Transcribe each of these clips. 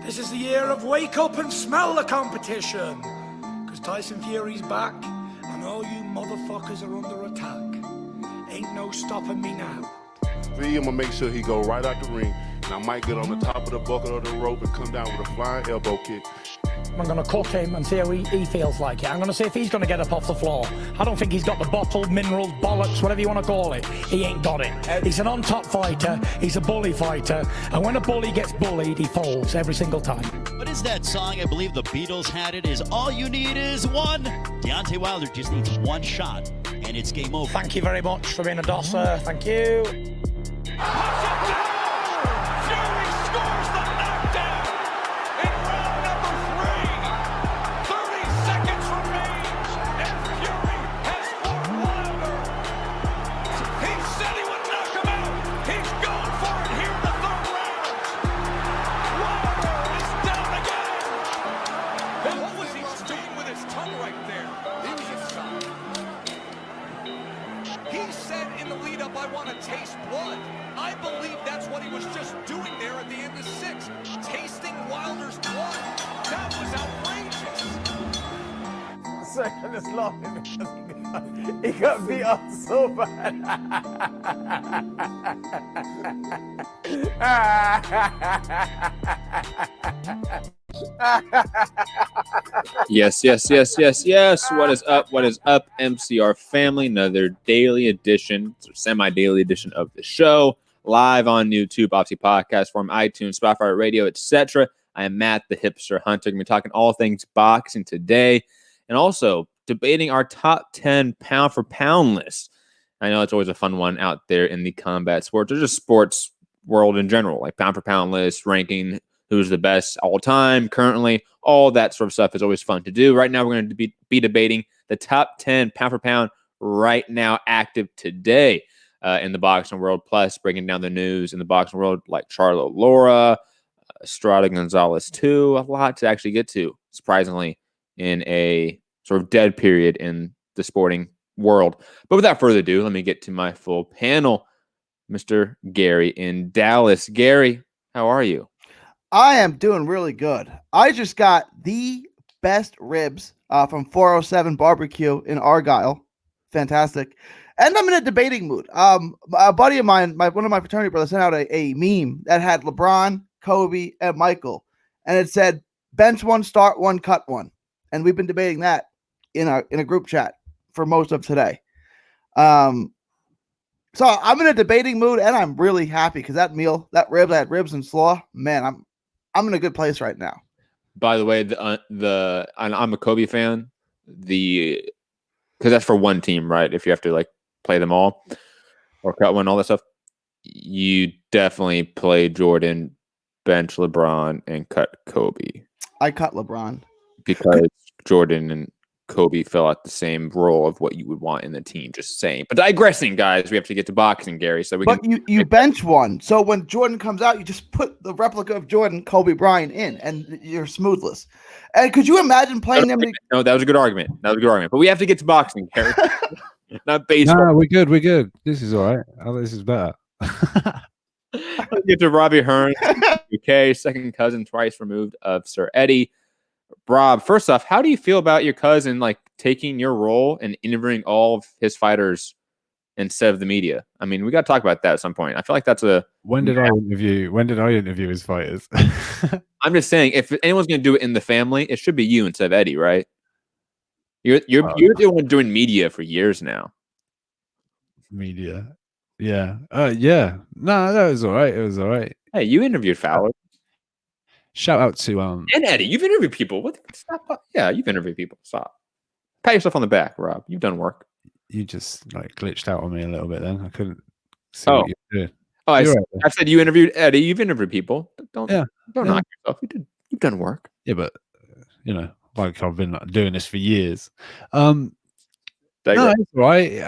This is the year of wake up and smell the competition. Because Tyson Fury's back, and all you motherfuckers are under attack. Ain't no stopping me now. I'm gonna make sure he go right out the ring, and I might get on the top of the bucket of the rope and come down with a flying elbow kick. I'm going to cook him and see how he feels like it. I'm going to see if he's going to get up off the floor. I don't think he's got the bottle, minerals, bollocks, whatever you want to call it. He ain't got it. He's an on-top fighter. He's a bully fighter. And when a bully gets bullied, he folds every single time. What is that song? I believe the Beatles had it. Is all you need is one. Deontay Wilder just needs one shot, and it's game over. Thank you very much for being a dosser. Thank you. I'm just laughing because he got beat up so bad. Yes. What is up? What is up, MCR family? Another daily edition, semi-daily edition of the show, live on YouTube, obviously podcast form, iTunes, Spotify, radio, etc. I am Matt, the Hipster Hunter. We're talking all things boxing today, and also debating our top 10 pound for pound list. I know it's always a fun one out there in the combat sports or just sports world in general, like pound for pound list, ranking who's the best all time, currently, all that sort of stuff is always fun to do. Right now, we're going to be debating the top 10 pound for pound right now active today in the boxing world, plus breaking down the news in the boxing world like Charlo Lara, Estrada Gonzalez too. A lot to actually get to, surprisingly, in a sort of dead period in the sporting world. But without further ado, let me get to my full panel. Mr. Gary in Dallas. Gary, how are you? I am doing really good. I just got the best ribs from 407 Barbecue in Argyle. Fantastic. And I'm in a debating mood. A buddy of mine, one of my fraternity brothers, sent out a meme that had LeBron, Kobe, and Michael. And it said, bench one, start one, cut one. And we've been debating that in a group chat for most of today. So I'm in a debating mood, and I'm really happy because that had ribs and slaw, man, I'm in a good place right now. By the way, I'm a Kobe fan. Because that's for one team, right? If you have to like play them all or cut one, all that stuff, you definitely play Jordan, bench LeBron, and cut Kobe. I cut LeBron because Jordan and Kobe fill out the same role of what you would want in the team. Just saying. But digressing, guys, we have to get to boxing, Gary. So you bench one. So when Jordan comes out, you just put the replica of Jordan, Kobe Bryant in, and you're smoothless. And could you imagine playing them? No, that was a good argument. But we have to get to boxing, Gary. Not baseball. No, we're good. This is all right. Oh, this is better. Let's get to Robbie Hearns, UK, second cousin twice removed of Sir Eddie. Rob, first off, how do you feel about your cousin like taking your role and interviewing all of his fighters instead of the media? I mean, we got to talk about that at some point. I feel like that's a. When did I interview his fighters? I'm just saying, if anyone's going to do it in the family, it should be you instead of Eddie, right? You're the one doing media for years now. Media, yeah, yeah. No, that was all right. It was all right. Hey, you interviewed Fowler. Shout out to and Eddie. You've interviewed people. What? Stop. Yeah, you've interviewed people. Stop. Pat yourself on the back, Rob. You've done work. You just like glitched out on me a little bit. Then I couldn't see what you were doing. Oh, I said you interviewed Eddie. You've interviewed people. Don't knock yourself. You've done work. Yeah, but like I've been doing this for years. No, it's right.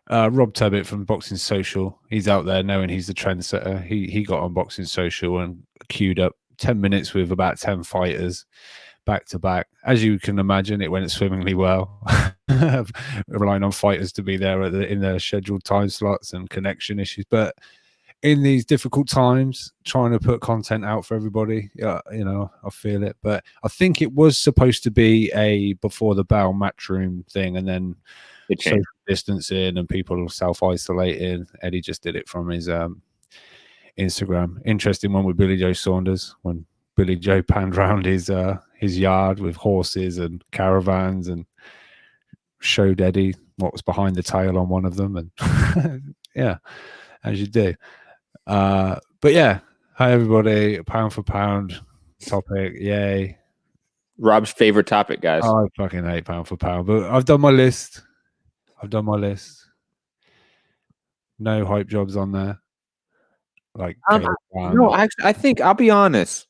Rob Tubbett from Boxing Social. He's out there knowing he's the trendsetter. He got on Boxing Social and queued up 10 minutes with about 10 fighters back to back. As you can imagine, it went swimmingly well. Relying on fighters to be there in their scheduled time slots and connection issues. But in these difficult times, trying to put content out for everybody. Yeah, you know, I feel it. But I think it was supposed to be a before the bell matchroom thing, and then social distancing and people self-isolating. Eddie just did it from his Instagram. Interesting one with Billy Joe Saunders, when Billy Joe panned around his yard with horses and caravans and showed Eddie what was behind the tail on one of them. And yeah, as you do. But yeah, hi everybody. Pound for pound topic. Yay. Rob's favorite topic, guys. Oh, I fucking hate pound for pound, but I've done my list. No hype jobs on there. Like, no, actually, I think I'll be honest.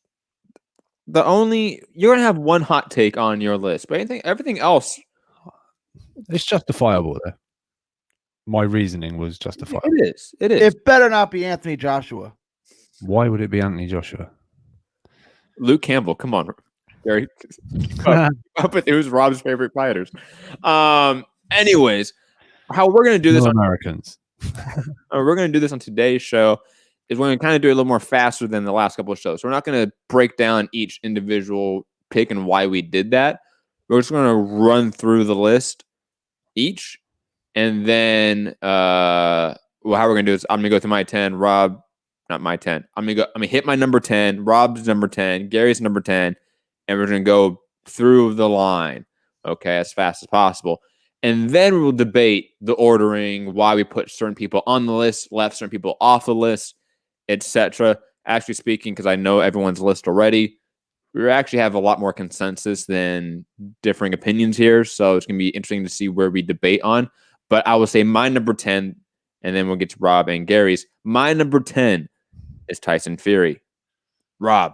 You're gonna have one hot take on your list, but everything else, it's justifiable there. My reasoning was justifiable. It is. It better not be Anthony Joshua. Why would it be Anthony Joshua? Luke Campbell, come on. Gary, up with who's Rob's favorite fighters. Anyways, how we're gonna do this on Americans. We're gonna do this on today's show is we're gonna kind of do it a little more faster than the last couple of shows. So we're not gonna break down each individual pick and why we did that. We're just gonna run through the list each, and then how we're gonna do this, I'm gonna go through my 10, Rob, not my 10. I'm gonna hit my number 10, Rob's number 10, Gary's number 10, and we're gonna go through the line, okay, as fast as possible. And then we will debate the ordering, why we put certain people on the list, left certain people off the list, etc. Actually speaking, because I know everyone's list already, we actually have a lot more consensus than differing opinions here. So it's going to be interesting to see where we debate on. But I will say my number 10, and then we'll get to Rob and Gary's. My number 10 is Tyson Fury. Rob.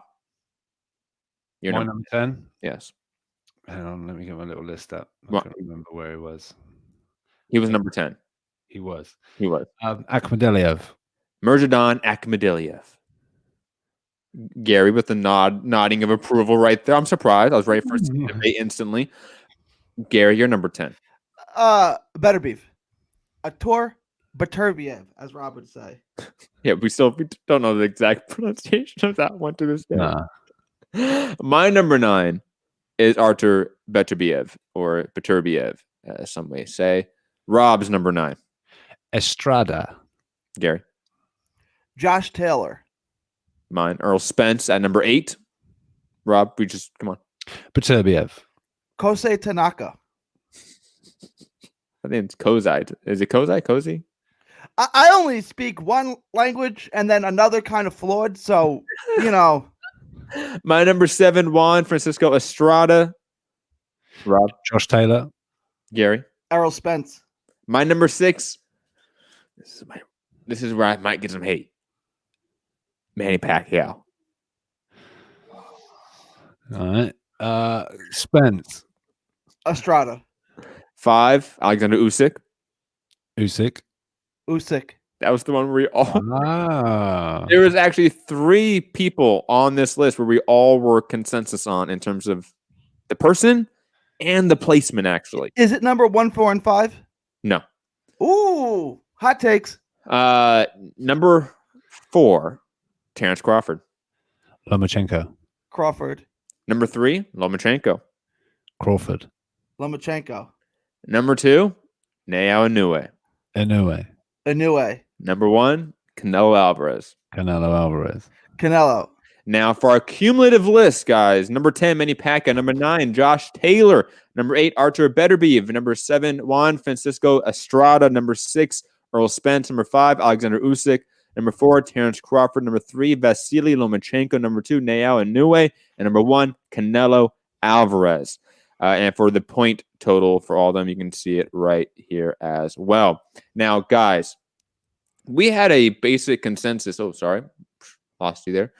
Your number 10? Yes. Hang on, let me get my little list up. I can't remember where he was. He was number 10. He was. Akhmadaliev. Mirjadon Akhmadaliev. Gary with the nodding of approval right there. I'm surprised. I was ready for a debate instantly. Gary, you're number 10. Better beef. Artur Beterbiev, as Rob would say. Yeah, we don't know the exact pronunciation of that one to this day. Nah. My number 9 is Artur Beterbiev, or Beterbiev, as some may say. Rob's number 9. Estrada. Gary. Josh Taylor. Mine, Earl Spence at number 8. Rob, come on. Beterbiev. Kosei Tanaka. I think it's Kozai. Is it Kozai? Cozy? I only speak one language and then another kind of flawed, so, you know. My number 7, Juan Francisco Estrada. Rob. Josh Taylor. Gary. Errol Spence. My number 6. This is where I might get some hate. Manny Pacquiao. All right. Spence. Estrada. 5, Alexander Usyk. Usyk. That was the one where we all... There was actually 3 people on this list where we all were consensus on in terms of the person and the placement, actually. Is it number 1, 4, and 5? No. Ooh, hot takes. Number 4, Terence Crawford. Lomachenko. Crawford. Number 3, Lomachenko. Crawford. Lomachenko. Number 2, Nao Inoue. Inoue. Number 1, Canelo Alvarez. Canelo. Now, for our cumulative list, guys, number 10, Manny Pacquiao. Number 9, Josh Taylor. Number 8, Artur Beterbiev. Number 7, Juan Francisco Estrada. Number 6, Earl Spence. Number 5, Alexander Usyk. Number 4, Terence Crawford. Number 3, Vasyl Lomachenko. Number 2, Nao Inoue. And number 1, Canelo Alvarez. And for the point total for all of them, you can see it right here as well. Now, guys, we had a basic consensus. Oh, sorry. Lost you there.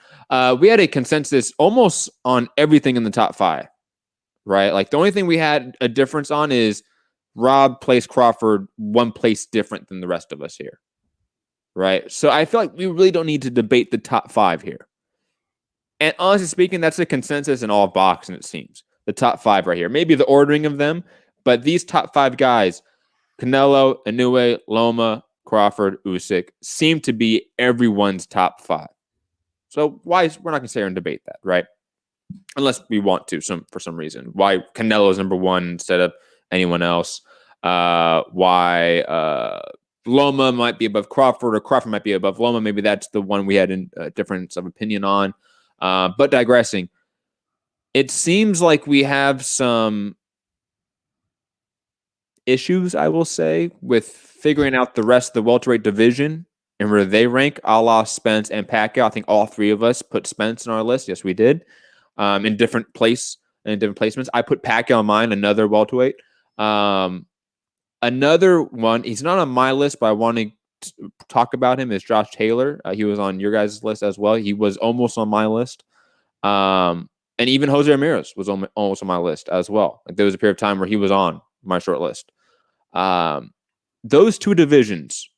We had a consensus almost on everything in the top 5, right? Like, the only thing we had a difference on is Rob placed Crawford one place different than the rest of us here, right? So I feel like we really don't need to debate the top 5 here. And honestly speaking, that's a consensus in all of boxing, it seems. The top 5 right here. Maybe the ordering of them, but these top 5 guys, Canelo, Inoue, Loma, Crawford, Usyk seem to be everyone's top 5. So we're not going to sit here and debate that, right? Unless we want to for some reason. Why Canelo is number 1 instead of anyone else? Why Loma might be above Crawford or Crawford might be above Loma? Maybe that's the one we had a difference of opinion on. But digressing, it seems like we have some issues, I will say, with figuring out the rest of the welterweight division and where they rank, a la Spence and Pacquiao. I think all 3 of us put Spence on our list. Yes, we did. In different placements. I put Pacquiao on mine, another welterweight. Another one, he's not on my list, but I want to talk about him, is Josh Taylor. He was on your guys' list as well. He was almost on my list. And even Jose Ramirez was almost on my list as well. Like, there was a period of time where he was on my short list. Those 2 divisions,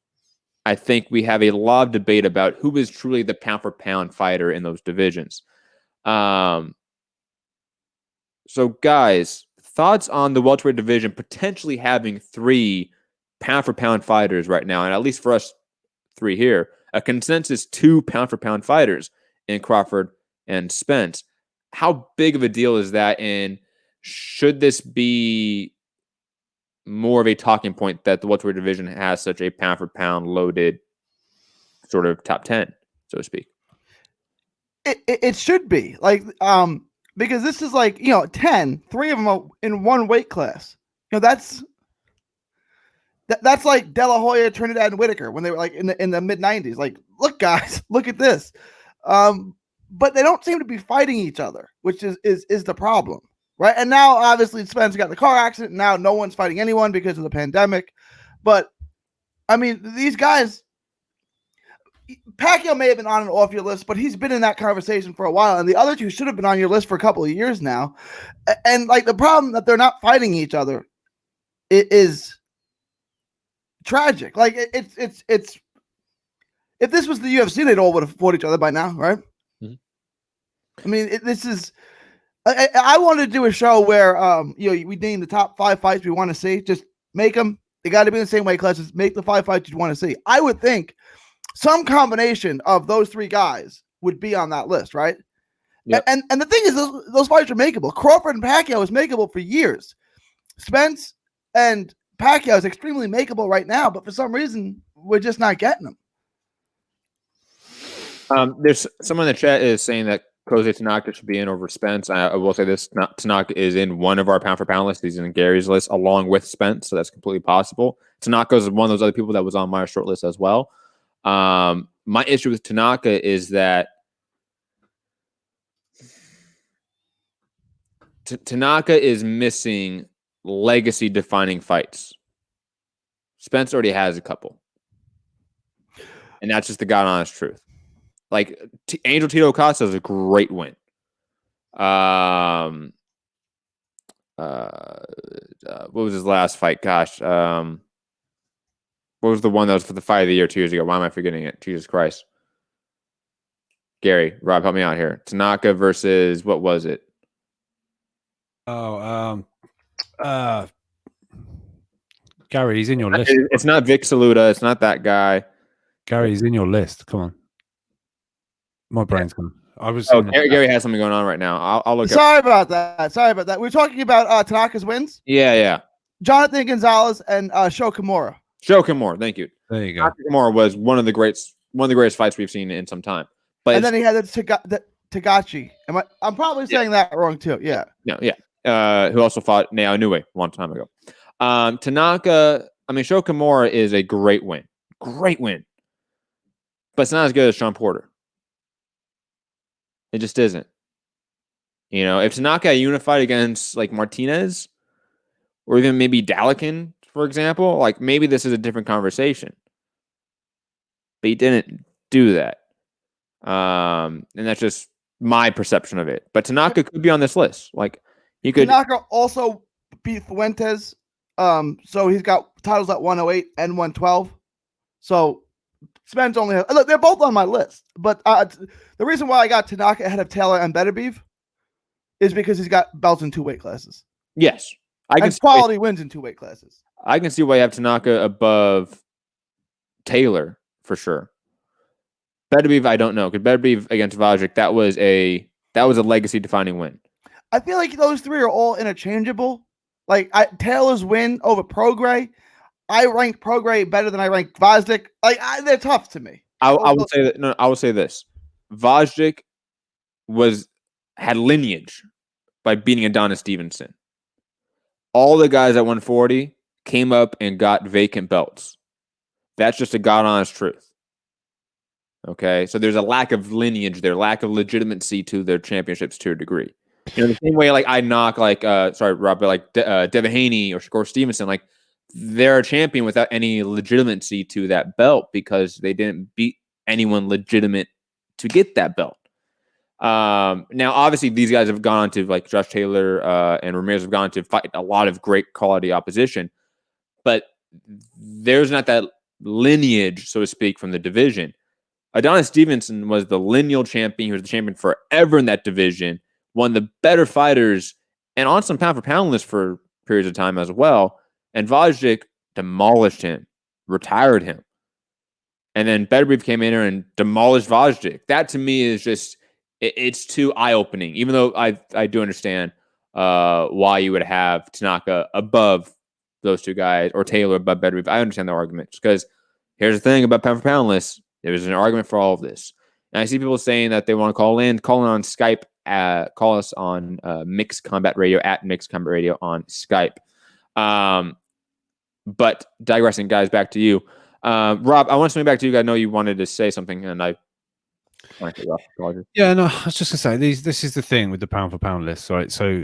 I think we have a lot of debate about who is truly the pound-for-pound fighter in those divisions. So, guys, thoughts on the welterweight division potentially having 3 pound-for-pound fighters right now, and at least for us 3 here, a consensus 2 pound-for-pound fighters in Crawford and Spence. How big of a deal is that, and should this be more of a talking point that the welterweight division has such a pound-for-pound loaded sort of top 10, so to speak? It should be. Like, because this is like, 10, 3 of them are in one weight class. That's like De La Hoya, Trinidad, and Whitaker when they were like in the mid 90s. Like, look, guys, look at this. But they don't seem to be fighting each other, which is the problem, right? And now obviously Spence got the car accident. And now no one's fighting anyone because of the pandemic. But I mean, these guys, Pacquiao may have been on and off your list, but he's been in that conversation for a while. And the other 2 should have been on your list for a couple of years now. And like, the problem that they're not fighting each other is tragic. Like, it's if this was the UFC, they'd all would have fought each other by now, right? Mm-hmm. I mean, this is. I wanted to do a show where we name the top 5 fights we want to see. Just make them. They got to be in the same weight classes. Make the 5 fights you want to see. I would think some combination of those 3 guys would be on that list, right? Yep. And the thing is, those fights are makeable. Crawford and Pacquiao is makeable for years. Spence and Pacquiao is extremely makeable right now, but for some reason, we're just not getting them. There's someone in the chat is saying that Jose Tanaka should be in over Spence. I will say this: Tanaka is in one of our pound-for-pound lists. He's in Gary's list along with Spence, so that's completely possible. Tanaka is one of those other people that was on my short list as well. My issue with Tanaka is that Tanaka is missing legacy-defining fights. Spence already has a couple, and that's just the God honest truth. Like, Angel Tito Acosta is a great win. What was his last fight? Gosh, what was the one that was for the fight of the year 2 years ago? Why am I forgetting it? Jesus Christ. Gary, Rob, help me out here. Tanaka versus, what was it? Gary, he's in your list. It's not Vic Saluda. It's not that guy. Gary, he's in your list. Come on. My brain's gone. Gary has something going on right now. I'll look. Sorry about that. We're talking about Tanaka's wins. Yeah. Jonathan Gonzalez and Sho Kimura. Sho Kimura, thank you. There you go. Kimura was one of the greatest fights we've seen in some time. And then he had the Tagachi. I'm probably saying that wrong too. Yeah. Yeah. Who also fought Nao Inoue a long time ago. Tanaka, Sho Kimura is a great win. Great win. But it's not as good as Sean Porter. It just isn't. If Tanaka unified against like Martinez or even maybe Dalikin, for example, like maybe this is a different conversation. But he didn't do that. And that's just my perception of it. But Tanaka could be on this list. Like, he could. Tanaka also beat Fuentes. So he's got titles at 108 and 112. So Spence only has, look, they're both on my list. But the reason why I got Tanaka ahead of Taylor and Beterbiev is because he's got belts in 2 weight classes. Yes. And quality wins in 2 weight classes. I can see why you have Tanaka above Taylor for sure. Beterbiev, I don't know, because Beterbiev against Vasyl, that was a legacy defining win. I feel like those three are all interchangeable. Like Taylor's win over Prograis, I rank Prograis better than I rank Vasyl. Like they're tough to me. I would say that. No, I would say this: Vasyl had lineage by beating Adonis Stevenson. All the guys at 140 came up and got vacant belts. That's just a God honest truth. Okay, so there's a lack of lineage there, lack of legitimacy to their championships to a degree. You know, the same way like I knock Rob, but like Devin Haney or Shakur Stevenson, like they're a champion without any legitimacy to that belt because they didn't beat anyone legitimate to get that belt. Now, obviously, these guys have gone on to, like Josh Taylor and Ramirez have gone on to fight a lot of great quality opposition, but there's not that lineage, so to speak, from the division. Adonis Stevenson was the lineal champion. He was the champion forever in that division, one of the better fighters, and on some pound-for-pound list for periods of time as well. And Vasyl demolished him, retired him. And then Beterbiev came in here and demolished Vasyl. That, to me, is just, it's too eye-opening, even though I do understand why you would have Tanaka above those two guys or Taylor above Beterbiev. I understand the argument. Just because here's the thing about pound-for-pound lists. There's an argument for all of this. And I see people saying that they want to call in on Skype. Call us on Mixed Combat Radio, at Mixed Combat Radio on Skype. But digressing, guys, back to you. Rob, I want to swing back to you. I know you wanted to say something, and I want to off. Yeah, no, I was just going to say, this is the thing with the pound-for-pound list, right? So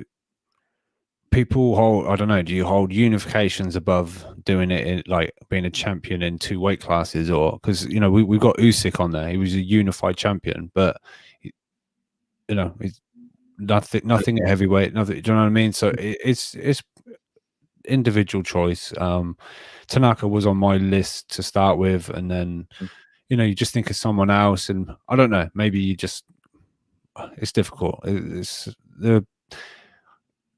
people hold, I don't know, do you hold unifications above doing it in, like being a champion in two weight classes? Or because, you know, we've got Usyk on there. He was a unified champion, but, you know, it's nothing at heavyweight. Nothing, do you know what I mean? So it's individual choice. Tanaka was on my list to start with, and then, you know, you just think of someone else, and I don't know, maybe you just, it's difficult.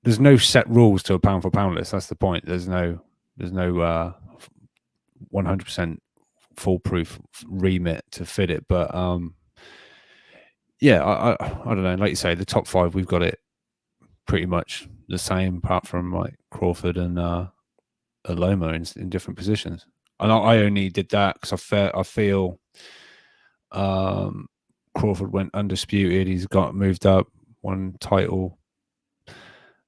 There's no set rules to a pound-for-pound list. That's the point. There's no 100% foolproof remit to fit it. But yeah, I don't know. Like you say, the top five, we've got it pretty much the same, apart from like Crawford and Loma in different positions. And I only did that because I feel Crawford went undisputed. He's got moved up one title.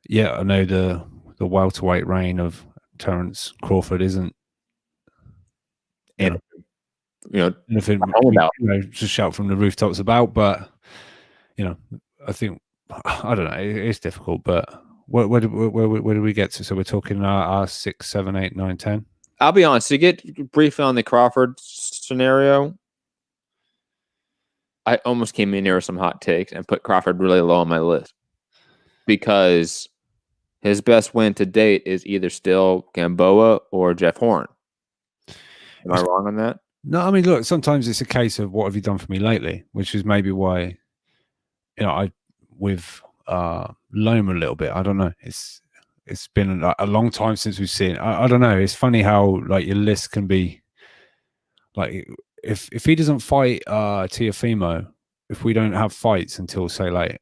Yeah, I know the welterweight reign of Terence Crawford isn't, nothing to shout from the rooftops about. But, you know, I think, I don't know, it's difficult. But where do we get to? So we're talking our 6, 7, 8, 9, 10. I'll be honest. To get briefly on the Crawford scenario, I almost came in here with some hot takes and put Crawford really low on my list because his best win to date is either still Gamboa or Jeff Horn. Am I wrong on that? No, I mean, look, sometimes it's a case of what have you done for me lately, which is maybe why, you know, with Loma a little bit. I don't know. It's been a long time since we've seen. I don't know. It's funny how like your list can be like if he doesn't fight Teofimo, if we don't have fights until say like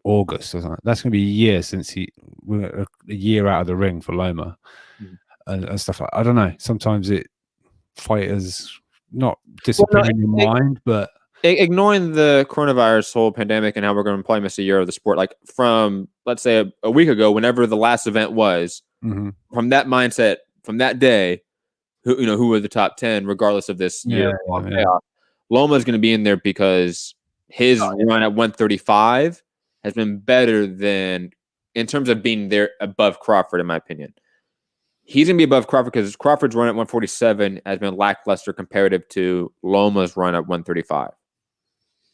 August or something, that's going to be a year since we're a year out of the ring for Loma and stuff like. I don't know. Sometimes fighters not disappearing in your mind, but ignoring the coronavirus whole pandemic and how we're going to probably miss a year of the sport, like from let's say a week ago, whenever the last event was, from that mindset, from that day, who were the top 10, regardless of this year long payoff. Loma is going to be in there because his run at 135 has been better than in terms of being there above Crawford, in my opinion. He's going to be above Crawford because Crawford's run at 147 has been lackluster comparative to Loma's run at 135.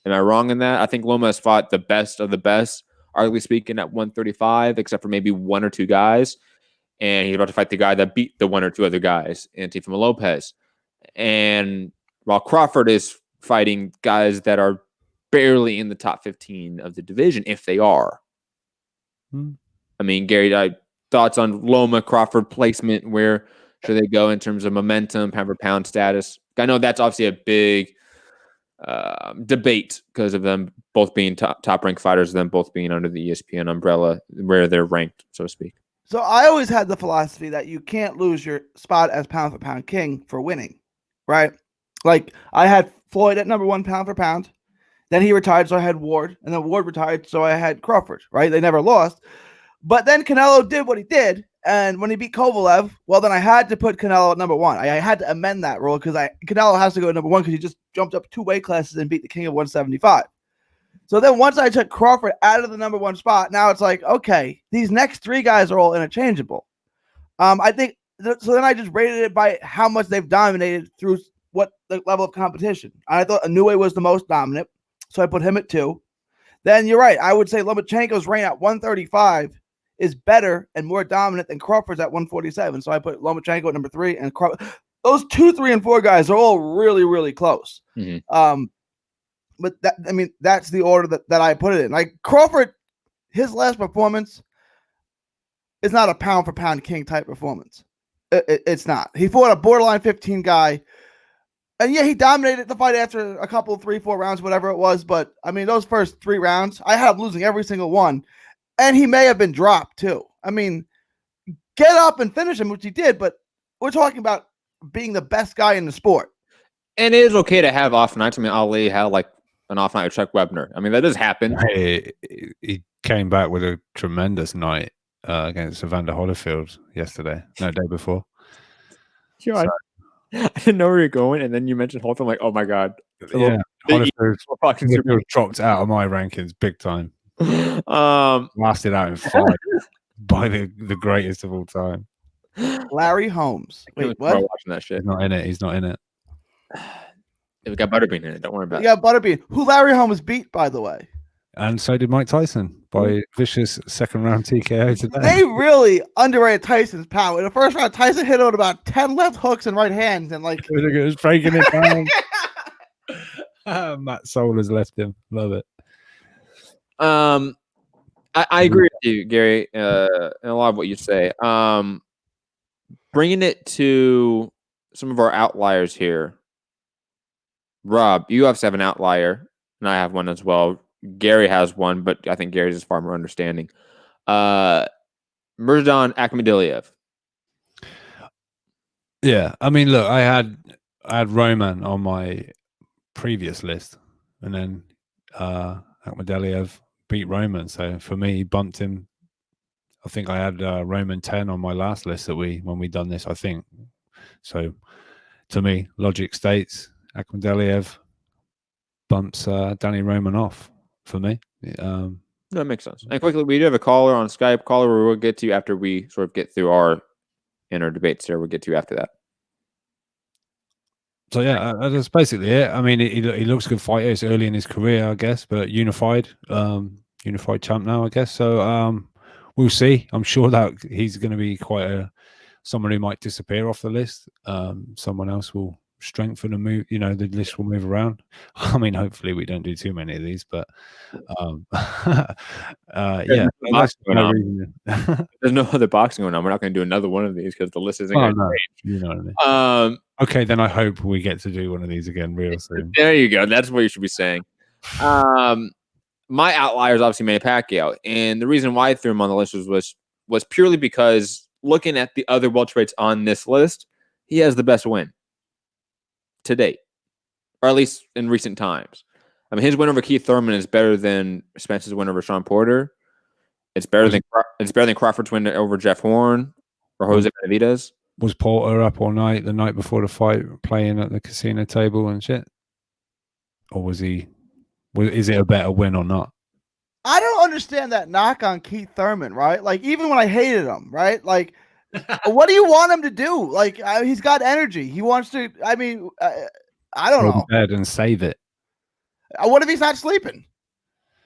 Am I wrong in that? I think Loma has fought the best of the best, arguably speaking, at 135, except for maybe one or two guys. And he's about to fight the guy that beat the one or two other guys, Teofimo Lopez. And while Crawford is fighting guys that are barely in the top 15 of the division, if they are. I mean, Gary, thoughts on Loma Crawford placement? Where should they go in terms of momentum, pound for pound status? I know that's obviously a big debate because of them both being top ranked fighters, them both being under the ESPN umbrella where they're ranked, so to speak. So I always had the philosophy that you can't lose your spot as pound for pound king for winning, right? Like I had Floyd at number 1 pound for pound. Then he retired, so I had Ward. And then Ward retired, so I had Crawford, right? They never lost. But then Canelo did what he did. And when he beat Kovalev, well, then I had to put Canelo at number 1. I had to amend that rule because Canelo has to go at number 1 because he just jumped up 2 weight classes and beat the king of 175. So then once I took Crawford out of the number 1 spot, now it's like, okay, these next 3 guys are all interchangeable. I think so. Then I just rated it by how much they've dominated through what the level of competition. And I thought Inoue was the most dominant, so I put him at 2. Then you're right. I would say Lomachenko's reign at 135 is better and more dominant than Crawford's at 147. So I put Lomachenko at number 3, and those 2, 3, and 4 guys are all really, really close. Mm-hmm. But that's the order that I put it in. Like Crawford, his last performance is not a pound for pound king type performance. It's not. He fought a borderline 15 guy. And yeah, he dominated the fight after a couple, 3, 4 rounds, whatever it was. But I mean, those first 3 rounds, I had him losing every single one. And he may have been dropped too. I mean, get up and finish him, which he did. But we're talking about being the best guy in the sport. And it is okay to have off nights. I mean, Ali had like an off night with Chuck Webner. I mean, that does happen. He came back with a tremendous night against Evander Holyfield yesterday. No, day before. Yeah, so, I didn't know where you're going, and then you mentioned Holyfield. I'm like, oh my god, yeah, Holyfield dropped out of my rankings big time. Lasted out in 5 by the greatest of all time, Larry Holmes. Wait, what? Watching that shit. He's not in it. We got Butterbean in it. Don't worry about it. Yeah, Butterbean. Who Larry Holmes beat, by the way. And so did Mike Tyson by vicious 2nd round TKO today. They really underrated Tyson's power. In the first round, Tyson hit on about 10 left hooks and right hands, and like it was breaking it down. Matt Soul has left him. Love it. I agree with you, Gary, and a lot of what you say. Bringing it to some of our outliers here. Rob, you obviously have an outlier, and I have one as well. Gary has one, but I think Gary's is far more understanding. Mirzdan Akhmadaliev. Yeah, I mean, look, I had Roman on my previous list, and then Akhmadaliev beat Roman. So for me, he bumped him. I think I had Roman 10 on my last list when we done this, I think. So to me, logic states Akhmadaliev bumps Danny Roman off for me. That makes sense. And quickly, we do have a caller on Skype. Caller, we'll get to you after we sort of get through our inner debates here. We'll get to you after that. So yeah, that's basically it. I mean, he looks a good fighter. It's early in his career, I guess, but unified champ now, I guess. So we'll see. I'm sure that he's going to be quite someone who might disappear off the list. Someone else will strengthen and move. You know, the list will move around. I mean, hopefully we don't do too many of these, but yeah. There's no other boxing going on. We're not going to do another one of these because the list isn't going to change. You know what I mean? Okay, then I hope we get to do one of these again real soon. There you go. That's what you should be saying. My outlier is obviously Manny Pacquiao, and the reason why I threw him on the list was purely because looking at the other welterweights on this list, he has the best win to date, or at least in recent times. I mean, his win over Keith Thurman is better than Spence's win over Sean Porter. It's better than Crawford's win over Jeff Horn or Jose Benavidez. Was Porter up all night the night before the fight, playing at the casino table and shit, or was he? Is it a better win or not? I don't understand that knock on Keith Thurman, right? Like, even when I hated him, right? Like, what do you want him to do? Like, he's got energy. He wants to. I mean, I don't know. Go to bed and save it. What if he's not sleeping?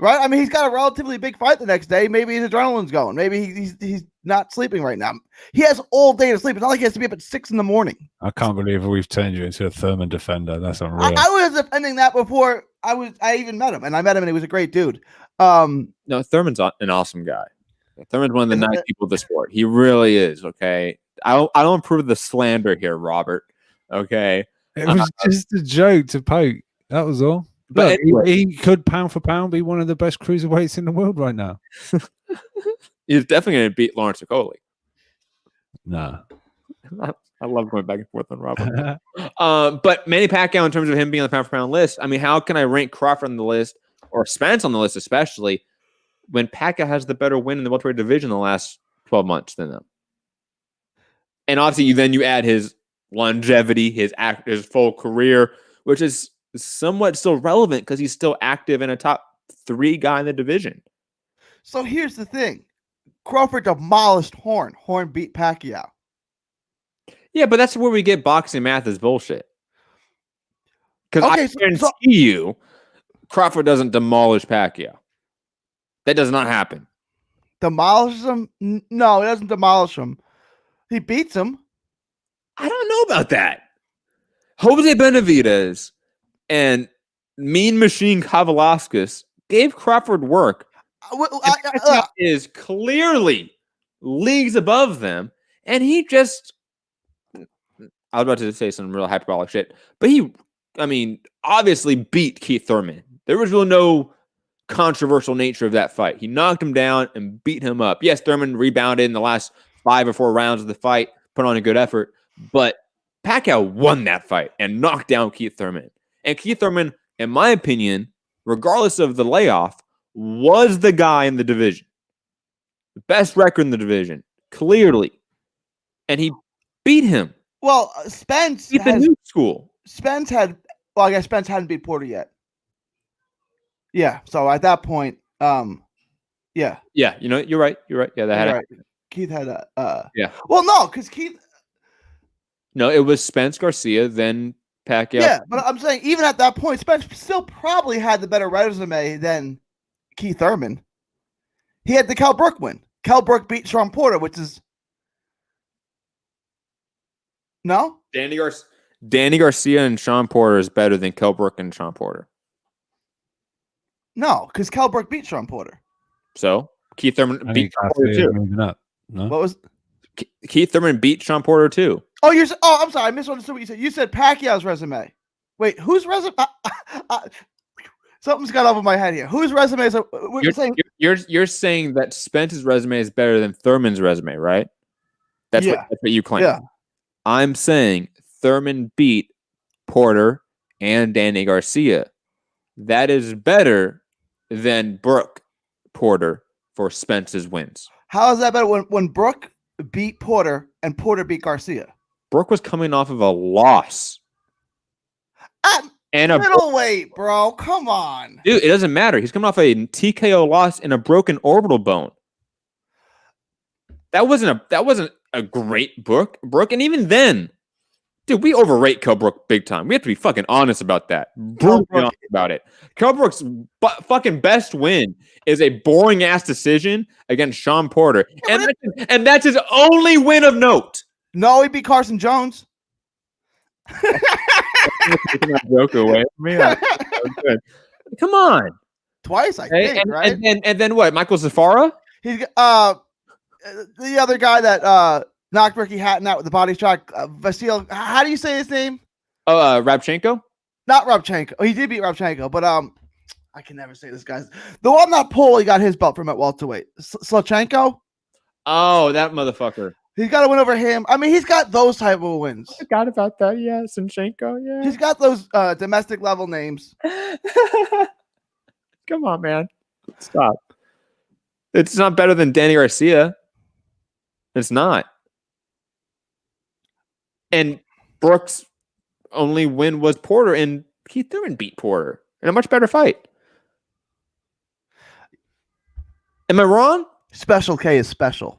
Right? I mean, he's got a relatively big fight the next day. Maybe his adrenaline's going. Maybe he's not sleeping right now. He has all day to sleep. It's not like he has to be up at 6 a.m. I can't believe we've turned you into a Thurman defender. That's unreal. I was defending that before I even met him, and I met him, and he was a great dude. No, Thurman's an awesome guy. Thurman's one of the nice people of the sport. He really is. Okay, I don't approve of the slander here, Robert. Okay. It was just a joke to poke. That was all. But Look, anyway. he could pound for pound be one of the best cruiserweights in the world right now. He's definitely going to beat Lawrence Okoli. No. I love going back and forth on Robert. But Manny Pacquiao, in terms of him being on the pound for pound list, I mean, how can I rank Crawford on the list or Spence on the list, especially when Pacquiao has the better win in the welterweight division the last 12 months than them? And obviously, you add his longevity, his full career, which is somewhat still relevant because he's still active in a top 3 guy in the division. So here's the thing. Crawford demolished Horn. Horn beat Pacquiao. Yeah, but that's where we get boxing math is bullshit. Because I guarantee you, Crawford doesn't demolish Pacquiao. That does not happen. Demolishes him? No, he doesn't demolish him. He beats him. I don't know about that. Jose Benavidez and Mean Machine Kavalauskas gave Crawford work. Is clearly leagues above them, and he just... I was about to say some real hyperbolic shit, but he, obviously beat Keith Thurman. There was really no controversial nature of that fight. He knocked him down and beat him up. Yes, Thurman rebounded in the last 5 or 4 rounds of the fight, put on a good effort, but Pacquiao won that fight and knocked down Keith Thurman. And Keith Thurman, in my opinion, regardless of the layoff, was the guy in the division. The best record in the division, clearly. And he beat him. Well, Spence beat the new school. Spence had, well, I guess Spence hadn't beat Porter yet. Yeah, so at that point, yeah. Yeah, you're right. Yeah, that had right. Keith had a yeah. Well, no, because Keith. No, it was Spence Garcia, then Pacquiao. Yeah, but I'm saying even at that point, Spence still probably had the better resume than Keith Thurman. He had the Kell Brook win. Kell Brook beat Sean Porter, which is no. Danny Garcia and Sean Porter is better than Kell Brook and Sean Porter. No, because Kell Brook beat Sean Porter. So Keith Thurman beat Sean Porter too. No? What was Keith Thurman beat Sean Porter too? Oh, I'm sorry, I misunderstood what you said. You said Pacquiao's resume. Wait, whose resume? Something's got over my head here. Whose resume is? You're saying that Spence's resume is better than Thurman's resume, right? That's what you claim. Yeah. I'm saying Thurman beat Porter and Danny Garcia. That is better than Brook Porter for Spence's wins. How is that better when Brook beat Porter and Porter beat Garcia? Brook was coming off of a loss. And a middleweight, bro. Come on. Dude, it doesn't matter. He's coming off a TKO loss and a broken orbital bone. That wasn't a great Brook. And even then, dude, we overrate Kell Brook big time. We have to be fucking honest about that. Brutally honest about it. Kell Brook's fucking best win is a boring ass decision against Sean Porter, and that's his only win of note. No, he beat Carson Jones. Taking that joke away from me. Come on, twice I think, right? And then what? Michael Zafara? He's the other guy that knocked Ricky Hatton out with the body shot. Vasyl. How do you say his name? Rabchenko? Not Rabchenko. Oh, he did beat Rabchenko, but I can never say this guy's. The one that Paulie got his belt from at welterweight. Slochenko? Oh, that motherfucker. He's got to win over him. I mean, he's got those type of wins. I forgot about that. Yeah, Sinchenko. Yeah, he's got those domestic level names. Come on, man. Stop. It's not better than Danny Garcia. It's not. And Brook's only win was Porter, and Keith Thurman beat Porter in a much better fight. Am I wrong? Special K is special.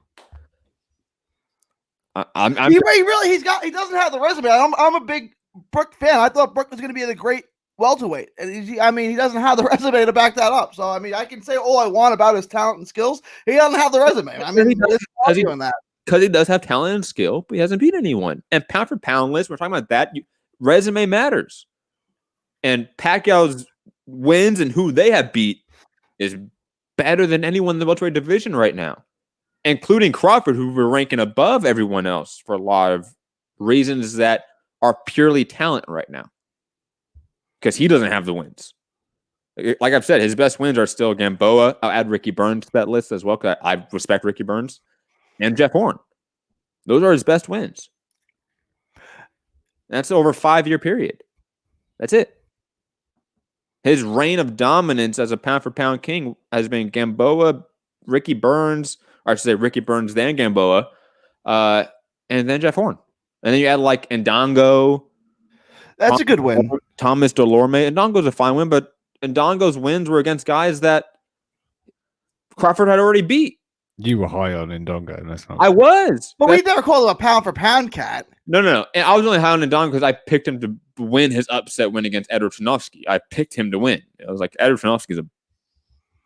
He doesn't have the resume. I'm a big Brook fan. I thought Brook was going to be the great welterweight, and he doesn't have the resume to back that up. So I can say all I want about his talent and skills. He doesn't have the resume. Because he does have talent and skill, but he hasn't beat anyone. And pound for pound list, we're talking about that. Resume matters, and Pacquiao's wins and who they have beat is better than anyone in the welterweight division right now. including Crawford, who we're ranking above everyone else for a lot of reasons that are purely talent right now. Because he doesn't have the wins. Like I've said, his best wins are still Gamboa. I'll add Ricky Burns to that list as well, because I respect Ricky Burns. And Jeff Horn. Those are his best wins. That's over a 5-year period. That's it. His reign of dominance as a pound-for-pound king has been Gamboa, Ricky Burns, or I should say Ricky Burns, then Gamboa, and then Jeff Horn. And then you add like Ndongo. That's a good win. Thomas Delorme. Ndongo's a fine win, but Ndongo's wins were against guys that Crawford had already beat. You were high on Ndongo, and that's not. I was. But we never called him a pound-for-pound cat. No. And I was only high on Ndongo because I picked him to win his upset win against Edward Tarnowski. I picked him to win. I was like, Edward Tarnowski's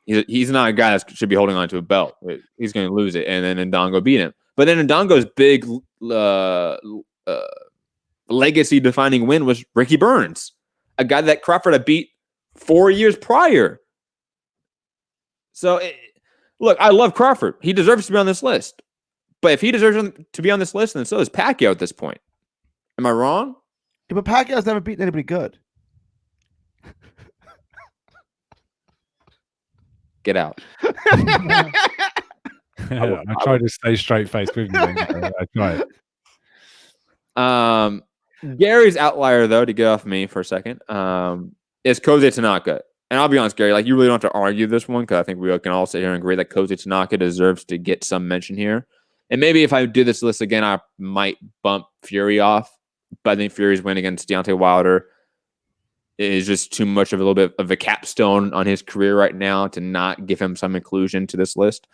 he's not a guy that should be holding on to a belt. He's going to lose it. And then Ndongo beat him. But then Ndongo's big legacy-defining win was Ricky Burns, a guy that Crawford had beat 4 years prior. So, look, I love Crawford. He deserves to be on this list. But if he deserves to be on this list, then so does Pacquiao at this point. Am I wrong? Yeah, but Pacquiao's never beaten anybody good. Get out. I try to stay straight-faced with you. I try it. Gary's outlier, though, to get off me for a second, is Koze Tanaka. And I'll be honest, Gary, like you really don't have to argue this one because I think we can all sit here and agree that Koze Tanaka deserves to get some mention here. And maybe if I do this list again, I might bump Fury off. But I think Fury's win against Deontay Wilder is just too much of a little bit of a capstone on his career right now to not give him some inclusion to this list.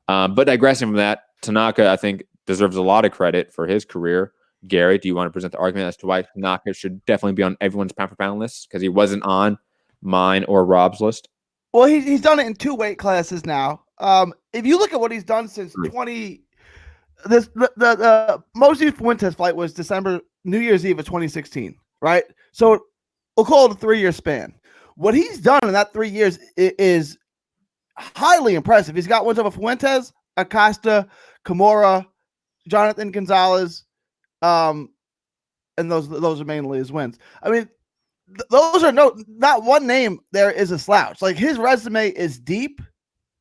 But digressing from that, Tanaka, I think, deserves a lot of credit for his career. Gary, do you want to present the argument as to why Tanaka should definitely be on everyone's pound-for-pound list? Because he wasn't on mine or Rob's list. Well, he's done it in 2 weight classes now. If you look at what he's done since the most Fuentes fight was New Year's Eve of 2016, right? So we'll call it a 3-year span. What he's done in that 3 years is highly impressive. He's got wins over Fuentes, Acosta, Kimura, Jonathan Gonzalez, and those are mainly his wins. I mean, those are not one name there is a slouch. Like his resume is deep.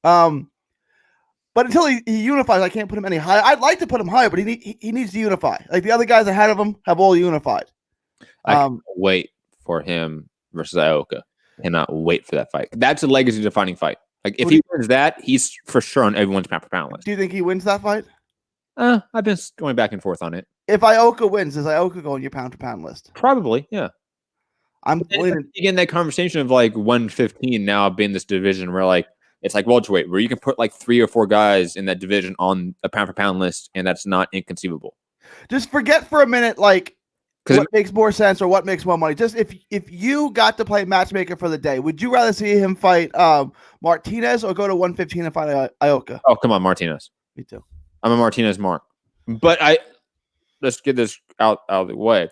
But until he unifies, I can't put him any higher. I'd like to put him higher, but he needs to unify. Like the other guys ahead of him have all unified. I can't wait for him versus Ioka. Cannot wait for that fight. That's a legacy-defining fight. Like if he wins that, he's for sure on everyone's pound-for-pound list. Do you think he wins that fight? I've been going back and forth on it. If Ioka wins, does Ioka go on your pound-for-pound list? Probably, yeah. I'm again that conversation of like 115 now being this division where like it's like welterweight where you can put like 3 or 4 guys in that division on a pound-for-pound list, and that's not inconceivable. Just forget for a minute, like what makes more sense or what makes more money. Just if you got to play matchmaker for the day, would you rather see him fight Martinez or go to 115 and fight Ioka? Oh, come on, Martinez. Me too. I'm a Martinez mark. But let's get this out of the way.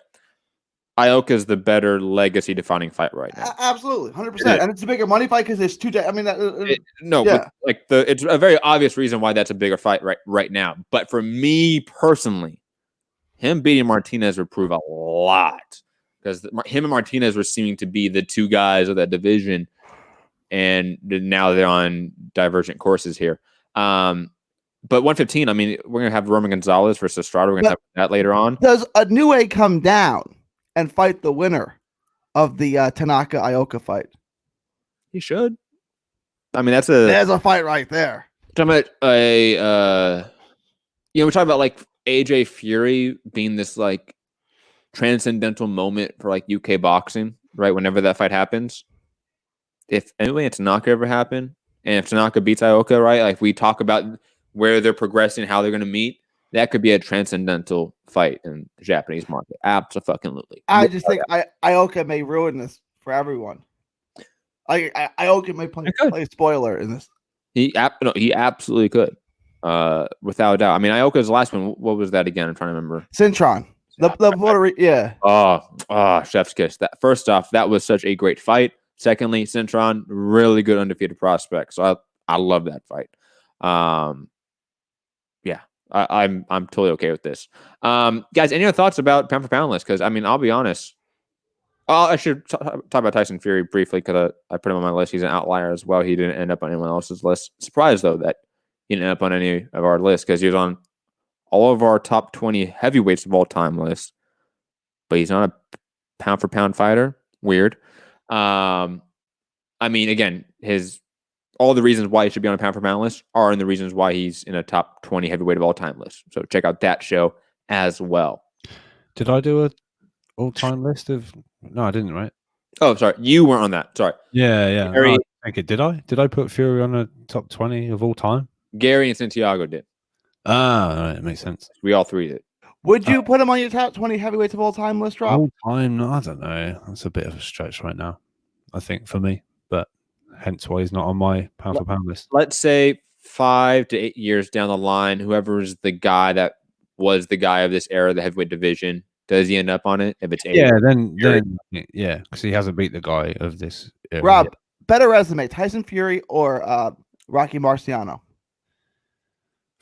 Ioka is the better legacy-defining fight right now. Absolutely, 100%, and it's a bigger money fight because there's 2 days. I mean, it's a very obvious reason why that's a bigger fight right now. But for me personally, him beating Martinez would prove a lot because him and Martinez were seeming to be the 2 guys of that division, and now they're on divergent courses here. But 115, I mean, we're gonna have Roman Gonzalez versus Estrada. We're gonna have that later on. Does Inoue come down and fight the winner of the Tanaka Ioka fight? He should. I mean, there's a fight right there. Talking about we're talking about like AJ Fury being this like transcendental moment for like UK boxing, right? Whenever that fight happens, if anyway, it's Tanaka ever happen, and if Tanaka beats Ioka, right? Like we talk about where they're progressing, how they're going to meet. That could be a transcendental fight in the Japanese market. Absolutely. I just think Ioka may ruin this for everyone. Ioka may play spoiler in this. He absolutely could, without a doubt. I mean, Ioka's last one. What was that again? I'm trying to remember. Cintron. Yeah. Oh, chef's kiss. That first off, that was such a great fight. Secondly, Cintron, really good undefeated prospect. So I love that fight. I'm totally okay with this. Guys, any other thoughts about pound for pound list? Because I mean, I'll be honest. I should talk about Tyson Fury briefly because I put him on my list. He's an outlier as well. He didn't end up on anyone else's list. Surprised though that he didn't end up on any of our lists because he was on all of our top 20 heavyweights of all time list, but he's not a pound for pound fighter. Weird. I mean, again, all the reasons why he should be on a pound for pound list are in the reasons why he's in a top 20 heavyweight of all time list. So check out that show as well. Did I do a all-time list of? No, I didn't. Right? Oh, sorry, you weren't on that. Sorry. Yeah. Gary, No, I think it did. Did I put Fury on a top 20 of all time? Gary and Santiago did. Ah, all right, it makes sense. We all three did. Would you put him on your top 20 heavyweights of all time list, Rob? All time? I don't know. That's a bit of a stretch right now, I think, for me. But hence why he's not on my pound for pound list. Let's say 5 to 8 years down the line, whoever's the guy that was the guy of this era, the heavyweight division, does he end up on it? If it's 8, then yeah, because he hasn't beat the guy of this era. Rob, better resume, Tyson Fury or Rocky Marciano?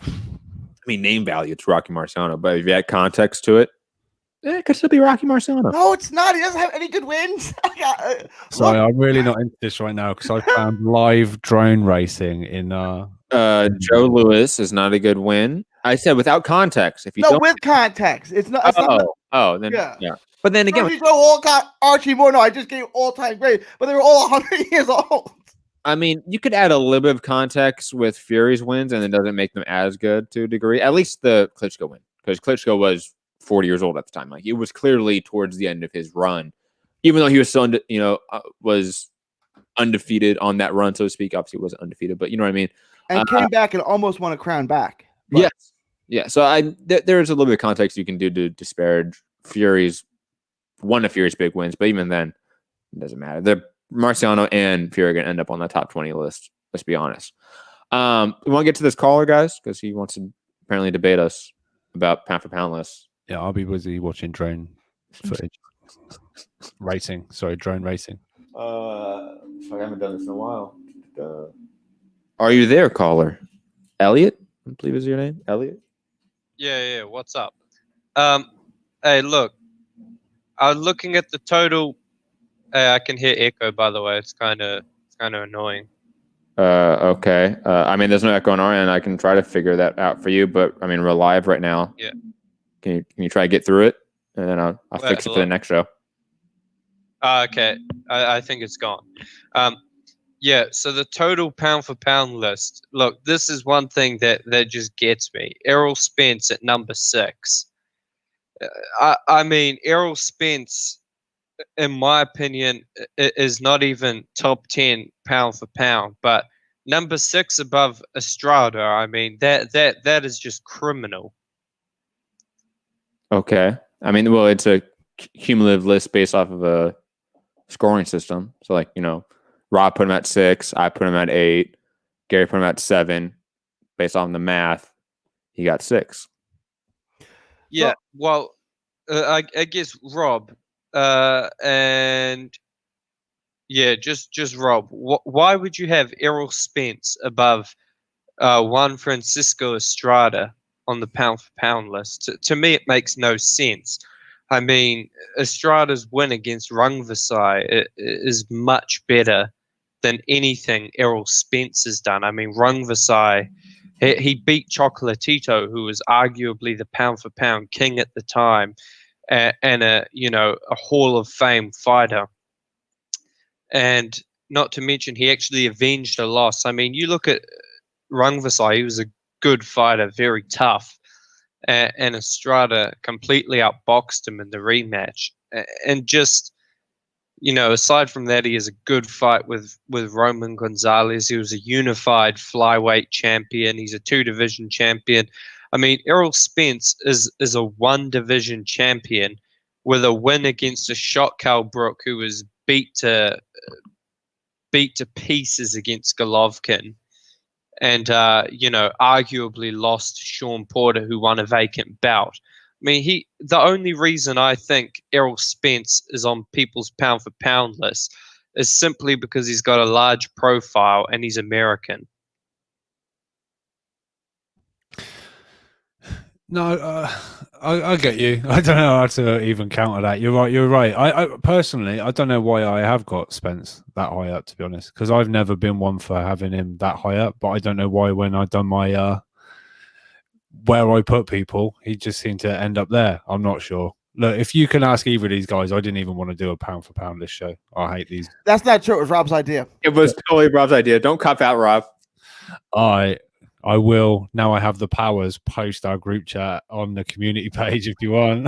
I mean, name value, it's Rocky Marciano, but if you add context to it, it could still be Rocky Marciano. No, it's not. He doesn't have any good wins. Sorry, I'm really not into this right now because I found live drone racing in. Joe Louis is not a good win. I said without context. If you don't, with context, it's not. It's then yeah. But then again, Archie Moore. No, I just gave all-time great, but they were all 100 years old. I mean, you could add a little bit of context with Fury's wins, and it doesn't make them as good to a degree. At least the Klitschko win, because Klitschko was 40 years old at the time. Like it was clearly towards the end of his run, even though he was still, was undefeated on that run, so to speak. Obviously, he wasn't undefeated, but you know what I mean. And came back and almost won a crown back. But. Yes, yeah. So there's a little bit of context you can do to disparage one of Fury's big wins, but even then, it doesn't matter. Marciano and Fury are going to end up on the top 20 list. Let's be honest. We want to get to this caller, guys, because he wants to apparently debate us about pound for pound lists. Yeah, I'll be busy watching drone footage. Drone racing. I haven't done this in a while. Are you there, caller? Elliot, I believe is your name. Elliot? Yeah. What's up? Hey, look. I was looking at the total. I can hear echo, by the way. It's kind of annoying. Okay. I mean, there's no echo on our end. I can try to figure that out for you, but I mean, we're live right now. Yeah. Can you try to get through it, and then I'll fix it for the next show. Okay. I think it's gone. Yeah. So the total pound for pound list. Look, this is one thing that just gets me. Errol Spence at number 6. I mean, Errol Spence, in my opinion, is not even top 10 pound for pound, but number 6 above Estrada. I mean, that is just criminal. Okay. I mean, well, it's a cumulative list based off of a scoring system. So, like, Rob put him at 6, I put him at 8, Gary put him at 7. Based on the math, he got 6. Yeah. Well, I guess Rob. And yeah, just Rob. Why would you have Errol Spence above Juan Francisco Estrada on the pound for pound list? To me, it makes no sense. I mean, Estrada's win against Vasyl is much better than anything Errol Spence has done. I mean, Vasyl, he beat Chocolatito, who was arguably the pound for pound king at the time. And a Hall of Fame fighter, and not to mention he actually avenged a loss. I mean, you look at Vasyl; he was a good fighter, very tough, and Estrada completely outboxed him in the rematch. And just aside from that, he has a good fight with Roman Gonzalez. He was a unified flyweight champion. He's a 2-division champion. I mean, Errol Spence is a 1-division champion with a win against a shot Cal Brook, who was beat to pieces against Golovkin, and arguably lost to Sean Porter, who won a vacant bout. I mean, the only reason I think Errol Spence is on people's pound for pound list is simply because he's got a large profile and he's American. No, I get you. I don't know how to even counter that. You're right. You're right. I personally, I don't know why I have got Spence that high up, to be honest, because I've never been one for having him that high up. But I don't know why when I've done my where I put people, he just seemed to end up there. I'm not sure. Look, if you can ask either of these guys, I didn't even want to do a pound for pound this show. I hate these. That's not true. It was Rob's idea. It was totally Rob's idea. Don't cop out, Rob. I will, now I have the powers, post our group chat on the community page if you want.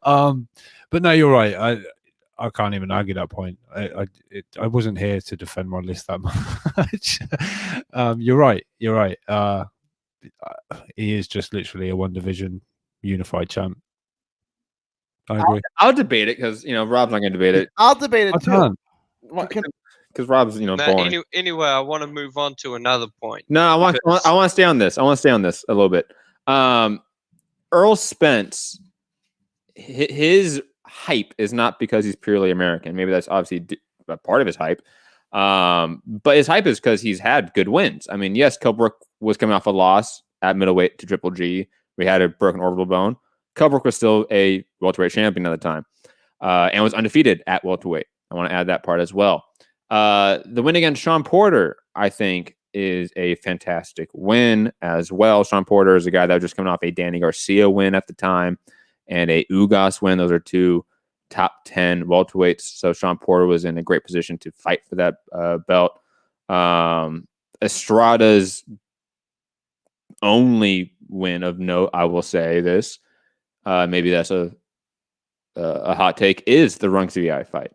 But no, you're right. I can't even argue that point. I wasn't here to defend my list that much. You're right. You're right. He is just literally a one division unified champ. I agree. I'll debate it because Rob's not going to debate it. I'll debate it too. Because Rob's boring. Anyway, I want to move on to another point. No, I want to stay on this. I want to stay on this a little bit. Errol Spence, his hype is not because he's purely American. Maybe that's obviously a part of his hype. But his hype is because he's had good wins. I mean, yes, Kilbrook was coming off a loss at middleweight to Triple G. We had a broken orbital bone. Kilbrook was still a welterweight champion at the time and was undefeated at welterweight. I want to add that part as well. The win against Sean Porter, I think, is a fantastic win as well. Sean Porter is a guy that was just coming off a Danny Garcia win at the time and a Ugas win. Those are two top 10 welterweights. So Sean Porter was in a great position to fight for that belt. Estrada's only win of note, I will say this, maybe that's a hot take, is the Rungsvi fight.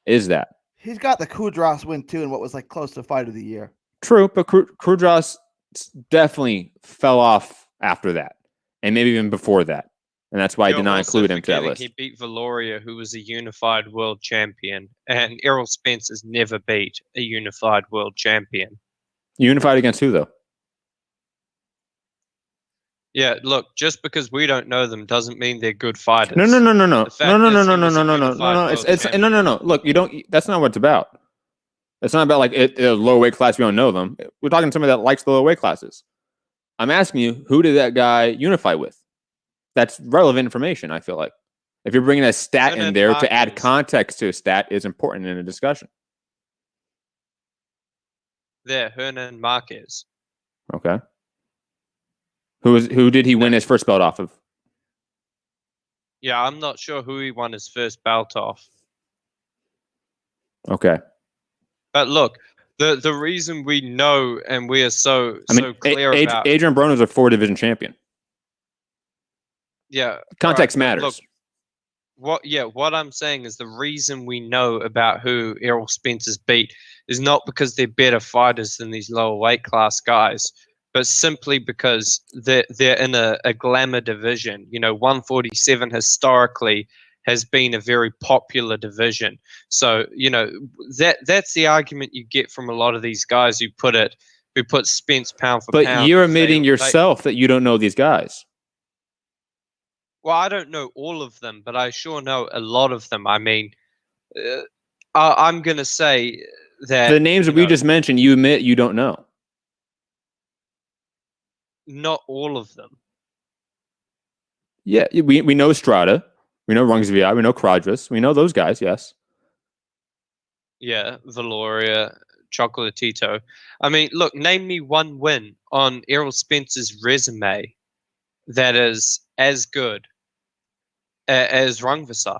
Is that? He's got the Kudras win too, in what was like close to fight of the year. True, but Kudras definitely fell off after that, and maybe even before that, and that's why I did not include him to that list. He beat Valoria, who was a unified world champion, and Errol Spence has never beat a unified world champion. Unified against who though? Yeah, look, just because we don't know them doesn't mean they're good fighters. No. It's No. Look, you don't. That's not what it's about. It's not about like a lower weight class. We don't know them. We're talking to somebody that likes the lower weight classes. I'm asking you, who did that guy unify with? That's relevant information. I feel like if you're bringing a stat in there to add context to a stat, is important in a discussion. There, Hernan Marquez. Okay. Who did he win his first belt off of? Yeah, I'm not sure who he won his first belt off. Okay. But look, the reason we know and we are so clear about Adrian Broner is a 4-division champion. Yeah. Context matters. Look, what I'm saying is the reason we know about who Errol Spence has beat is not because they're better fighters than these lower weight class guys, but simply because they're in a glamour division. 147 historically has been a very popular division. So, that's the argument you get from a lot of these guys who put Spence pound for pound. But you're admitting yourself that you don't know these guys. Well, I don't know all of them, but I sure know a lot of them. I mean, I'm going to say that the names that we just mentioned, you admit you don't know. Not all of them. Yeah, we know Estrada, we know Rungsvi, we know Kradras, we know those guys. Yes. Yeah, Valoria, Chocolatito. I mean, look, name me one win on Errol Spence's resume that is as good as Rungsvi.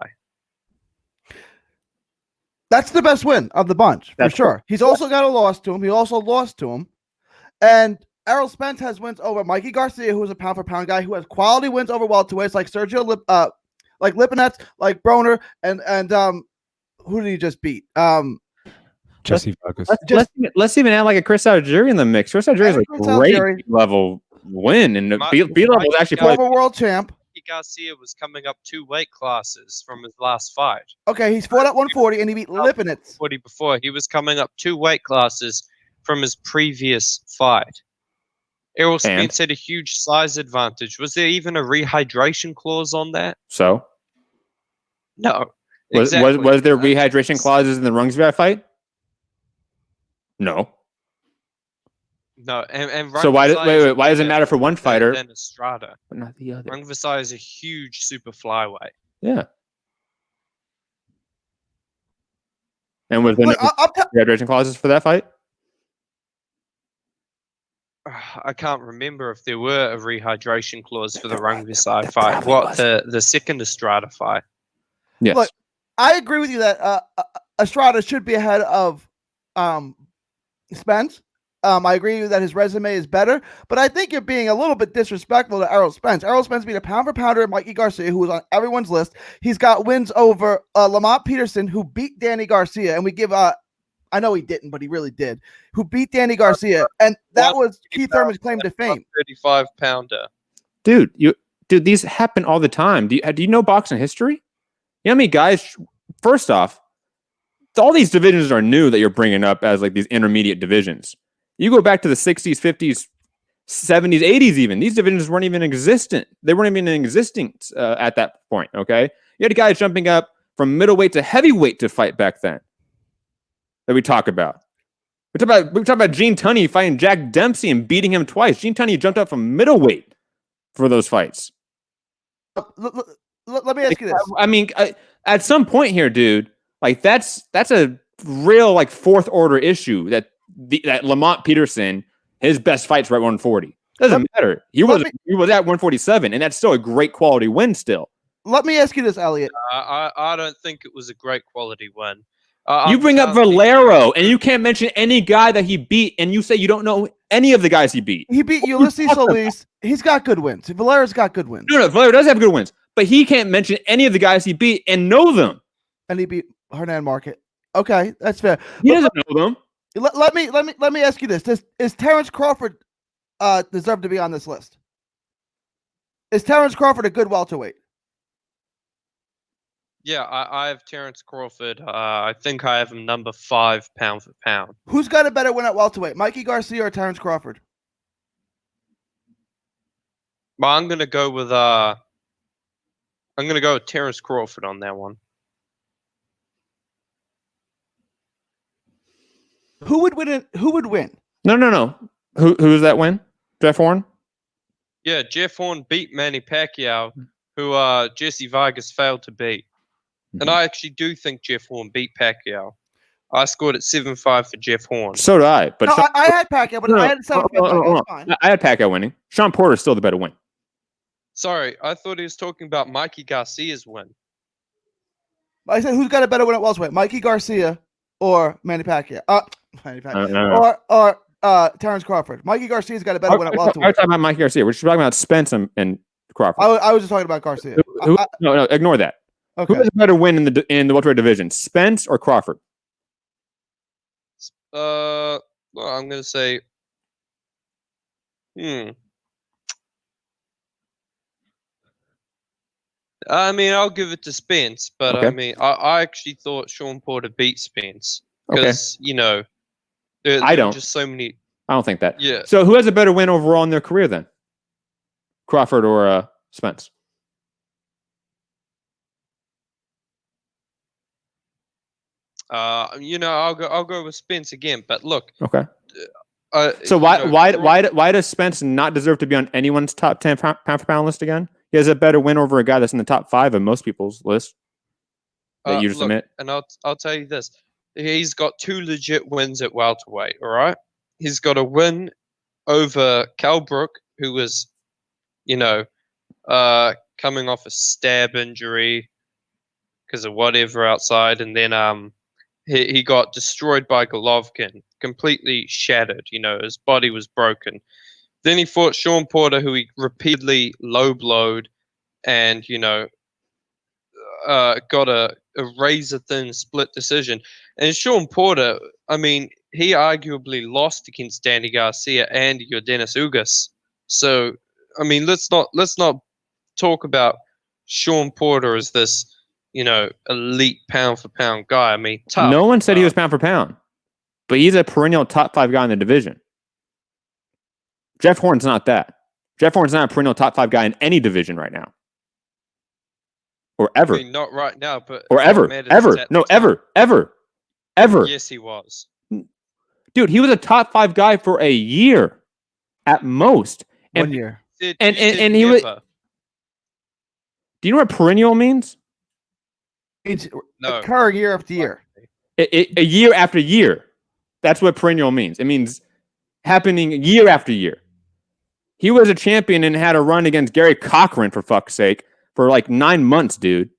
That's the best win of the bunch, for sure. He's also got a loss to him. He also lost to him. And Errol Spence has wins over Mikey Garcia, who is a pound-for-pound guy, who has quality wins over welterweights like Sergio like Lipinets, like Broner, and who did he just beat? Jesse Vargas. Let's even add like a Chris Algieri in the mix. Chris Algieri is a great level win, and B level is actually former world champ. Garcia was coming up 2 weight classes from his last fight. Okay, he's fought at 140 and he beat Lipinets. 40 before. He was coming up 2 weight classes from his previous fight. Errol Spence had a huge size advantage. Was there even a rehydration clause on that? So? No. Was there rehydration clauses in the Rungsvi fight? No. No, and So why does it matter for one fighter than Estrada? but not the other? Rung Vasyl is a huge super flyweight. Yeah. And with the rehydration clauses for that fight? I can't remember if there were a rehydration clause for the Rung Vasyl fight. What, the second Estrada fight? Yes. Look, I agree with you that Estrada should be ahead of Spence. I agree that his resume is better, but I think you're being a little bit disrespectful to Errol Spence. Errol Spence beat a pound for pounder Mikey Garcia, who was on everyone's list. He's got wins over Lamont Peterson, who beat Danny Garcia, and we give I know he didn't, but he really did, who beat Danny Garcia, and that was Keith Thurman's claim to fame. 35-pounder. Dude, these happen all the time. Do you know boxing history? You know how many guys? First off, all these divisions are new that you're bringing up as like these intermediate divisions. You go back to the 60s, 50s, 70s, 80s even. These divisions weren't even existent. They weren't even in existence at that point, okay? You had guys jumping up from middleweight to heavyweight to fight back then that we talk about. We talk about Gene Tunney fighting Jack Dempsey and beating him twice. Gene Tunney jumped up from middleweight for those fights. Let me ask you this. I mean, at some point here, dude, like that's a real like fourth order issue that Lamont Peterson, his best fight's right 140. Doesn't matter. He was at 147, and that's still a great quality win still. Let me ask you this, Elliot. I don't think it was a great quality win. You bring up Valero, and you can't mention any guy that he beat, and you say you don't know any of the guys he beat. He beat Ulysses Solis. He's got good wins. Valero's got good wins. No, Valero does have good wins, but he can't mention any of the guys he beat and know them. And he beat Hernan Market. Okay, that's fair. He doesn't know them. Let me ask you this: Is Terence Crawford deserve to be on this list? Is Terence Crawford a good welterweight? Yeah, I have Terence Crawford. I think I have him number 5 pound for pound. Who's got a better win at welterweight, Mikey Garcia or Terence Crawford? Well, I'm gonna go with Terence Crawford on that one. Who would win? Who would win? No. Who is that win? Jeff Horn? Yeah, Jeff Horn beat Manny Pacquiao, who Jesse Vargas failed to beat. And I actually do think Jeff Horn beat Pacquiao. I scored at 7-5 for Jeff Horn. So did I. But no, I had Pacquiao, but I had 7-5. I had Pacquiao winning. Sean Porter is still the better win. Sorry, I thought he was talking about Mikey Garcia's win. I said, who's got a better win at welterweight, Mikey Garcia or Manny Pacquiao? Or Terence Crawford. Mikey Garcia's got a better win at welterweight. I'm talking about Mikey Garcia. We're just talking about Spence and Crawford. I was just talking about Garcia. No, ignore that. Okay. Who has a better win in the welterweight division, Spence or Crawford? Well, I'm gonna say, I mean, I'll give it to Spence, but okay. I mean, I actually thought Sean Porter beat Spence because I don't. Just so many. I don't think that. Yeah. So who has a better win overall in their career then? Crawford or Spence? I'll go with Spence again. But look. Okay. So why does Spence not deserve to be on anyone's top 10 pound for pound list again? He has a better win over a guy that's in the top 5 of most people's list. That you just admit. And I'll tell you this: he's got 2 legit wins at welterweight. All right, he's got a win over Cal Brook, who was, coming off a stab injury because of whatever outside, and then he got destroyed by Golovkin, completely shattered. His body was broken. Then he fought Sean Porter, who he repeatedly low-blowed and, got a razor-thin split decision. And Sean Porter, I mean, he arguably lost against Danny Garcia and Yordenis Ugas. So, I mean, let's not talk about Sean Porter as this, elite pound-for-pound guy. I mean, tough. No one said he was pound for pound, but he's a perennial top 5 guy in the division. Jeff Horn's not that. Jeff Horn's not a perennial top 5 guy in any division right now. Or ever. I mean, not right now, but... Or ever. No, ever. Yes, he was. Dude, he was a top 5 guy for a year at most. 1 year. And he was. Do you know what perennial means? It's No. occur year after year. A year after year. That's what perennial means. It means happening year after year. He was a champion and had a run against Gary Cochran, for fuck's sake, for like 9 months, dude.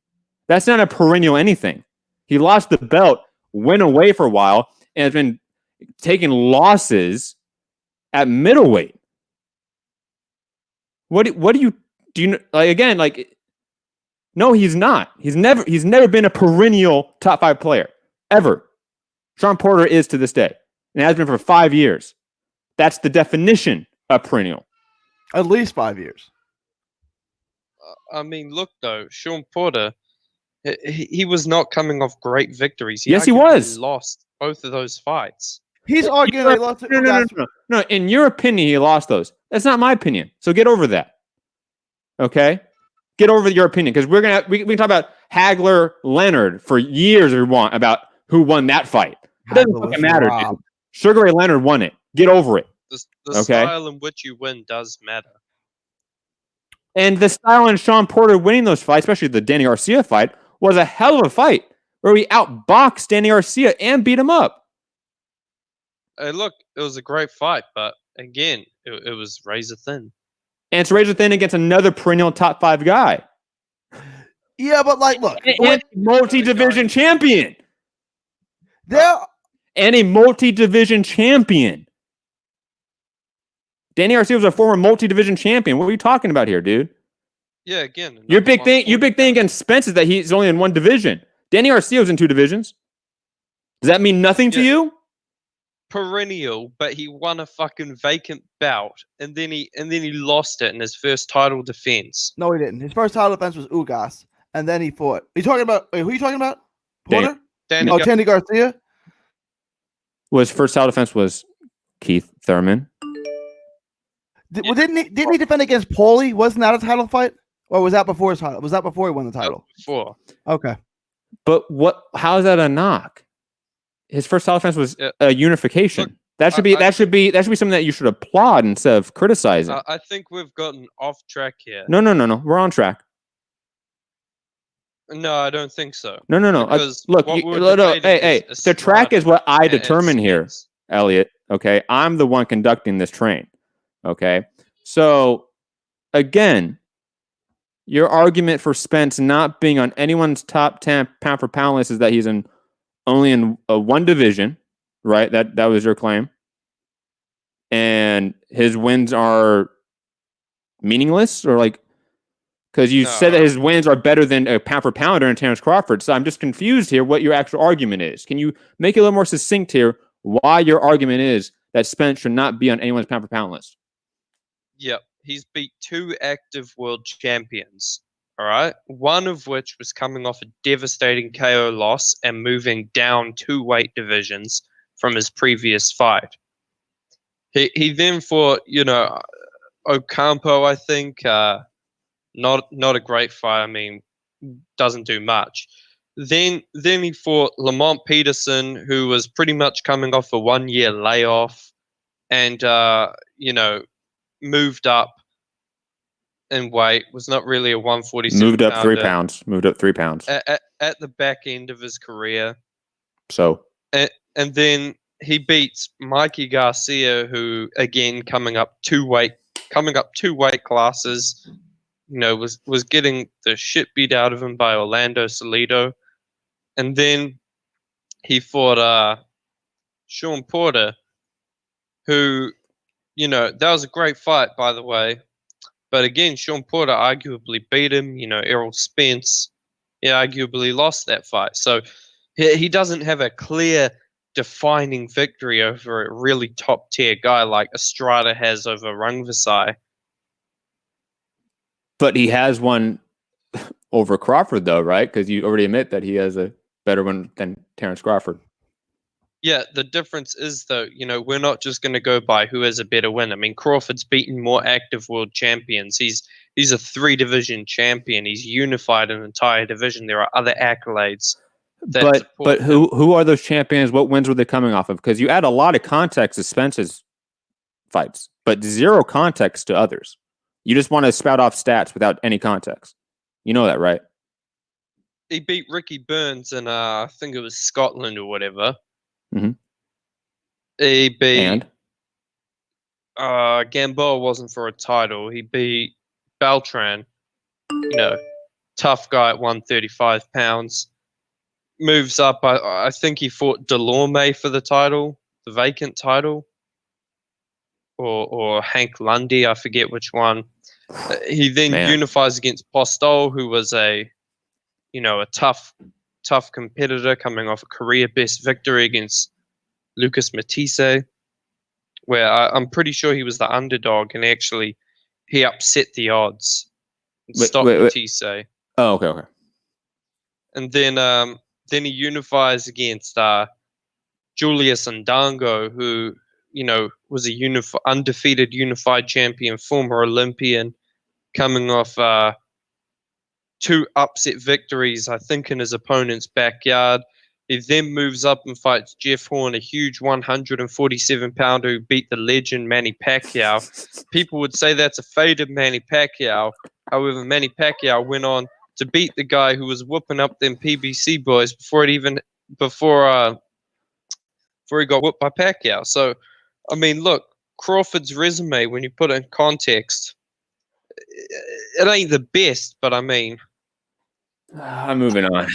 That's not a perennial anything. He lost the belt, went away for a while, and has been taking losses at middleweight. What do you like again? Like, no, he's not. He's never been a perennial top 5 player ever. Sean Porter is to this day, and has been for 5 years. That's the definition of perennial. At least 5 years. I mean, look though, Sean Porter, he was not coming off great victories. Yes, he was. Lost both of those fights. He's arguing they lost to No, in your opinion, he lost those. That's not my opinion. So get over that. Okay? Get over your opinion, because we can talk about Hagler Leonard for years if we want about who won that fight. It doesn't fucking matter, dude. Sugar Ray Leonard won it. Get over it. The style in which you win does matter. And the style in Sean Porter winning those fights, especially the Danny Garcia fight, was a hell of a fight where he outboxed Danny Garcia and beat him up. Hey, look, it was a great fight, but again, it was razor thin. And it's razor thin against another perennial top 5 guy. Yeah, but like, look. And a multi-division champion. And a multi-division champion. Danny Garcia was a former multi-division champion. What are you talking about here, dude? Yeah, again. Your big thing against Spence is that he's only in one division. Danny Garcia was in 2 divisions. Does that mean nothing to you? Perennial, but he won a fucking vacant bout, and then he lost it in his first title defense. No, he didn't. His first title defense was Ugas, and then he fought. Who are you talking about? Porter? Danny Garcia? His first title defense was Keith Thurman. Didn't he defend against Paulie? Wasn't that a title fight? Or was that before his title? Was that before he won the title? Before. Okay. But how is that a knock? His first title defense was a unification. Look, that should be something that you should applaud instead of criticizing. I think we've gotten off track here. No. We're on track. No, I don't think so. No. Look, hey, the track is what I determine here, Elliot. Okay, I'm the one conducting this train. Okay, so again, your argument for Spence not being on anyone's top 10 pound for pound list is that he's only in one division, right? That was your claim, and his wins are meaningless, or like, because you said that his wins are better than a pound for pounder in Terence Crawford. So I'm just confused here what your actual argument is. Can you make it a little more succinct here? Why your argument is that Spence should not be on anyone's pound for pound list? Yep. He's beat 2 active world champions, all right? One of which was coming off a devastating KO loss and moving down 2 weight divisions from his previous fight. He then fought, Ocampo, I think. Not a great fight. I mean, doesn't do much. Then he fought Lamont Peterson, who was pretty much coming off a 1-year layoff, and moved up in weight. Was not really a 147. Moved up 3 pounds. Moved up 3 pounds at the back end of his career. So and then he beats Mikey Garcia, who again coming up 2 weight classes. Was getting the shit beat out of him by Orlando Salido. And then he fought Sean Porter, who, that was a great fight, by the way. But again, Sean Porter arguably beat him. Errol Spence, he arguably lost that fight. So he doesn't have a clear, defining victory over a really top-tier guy like Estrada has over Rungvisai. But he has one over Crawford, though, right? Because you already admit that he has a better one than Terence Crawford. Yeah, the difference is, though, we're not just going to go by who has a better win. I mean, Crawford's beaten more active world champions. He's a 3-division champion. He's unified an entire division. There are other accolades But who are those champions? What wins were they coming off of? Because you add a lot of context to Spence's fights, but zero context to others. You just want to spout off stats without any context. You know that, right? He beat Ricky Burns in I think it was Scotland or whatever. Mm-hmm. He beat And Gamboa wasn't for a title. He beat Beltran, tough guy at 135 pounds. Moves up. I think he fought Delorme for the title, the vacant title, or Hank Lundy. I forget which one. He then unifies against Postol, who was a tough competitor coming off a career best victory against Lucas Matisse, where I'm pretty sure he was the underdog, and actually he upset the odds and stopped Matisse. Oh, okay. And then he unifies against Julius Ndango, who was a undefeated unified champion, former Olympian, coming off 2 upset victories, I think, in his opponent's backyard. He then moves up and fights Jeff Horn, a huge 147-pounder who beat the legend Manny Pacquiao. People would say that's a faded Manny Pacquiao. However, Manny Pacquiao went on to beat the guy who was whooping up them PBC boys before he got whooped by Pacquiao. So, I mean, look, Crawford's resume, when you put it in context, it ain't the best, but I mean, I'm moving on.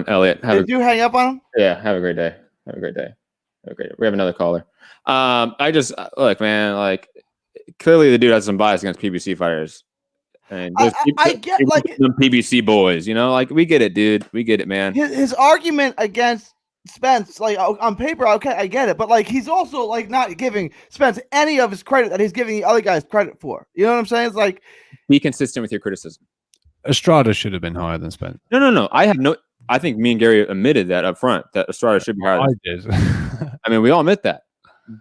Elliot, did you hang up on him? Yeah. Have a great day. We have another caller. I just look, man. Like, clearly the dude has some bias against PBC fighters. And I get like some PBC boys, like we get it, dude. We get it, man. His argument against Spence, like on paper, okay, I get it, but like he's also like not giving Spence any of his credit that he's giving the other guys credit for. You know what I'm saying? It's like, be consistent with your criticism. Estrada should have been higher than Spence. No. I think me and Gary admitted that up front that Estrada should be higher. I did. I mean, we all admit that,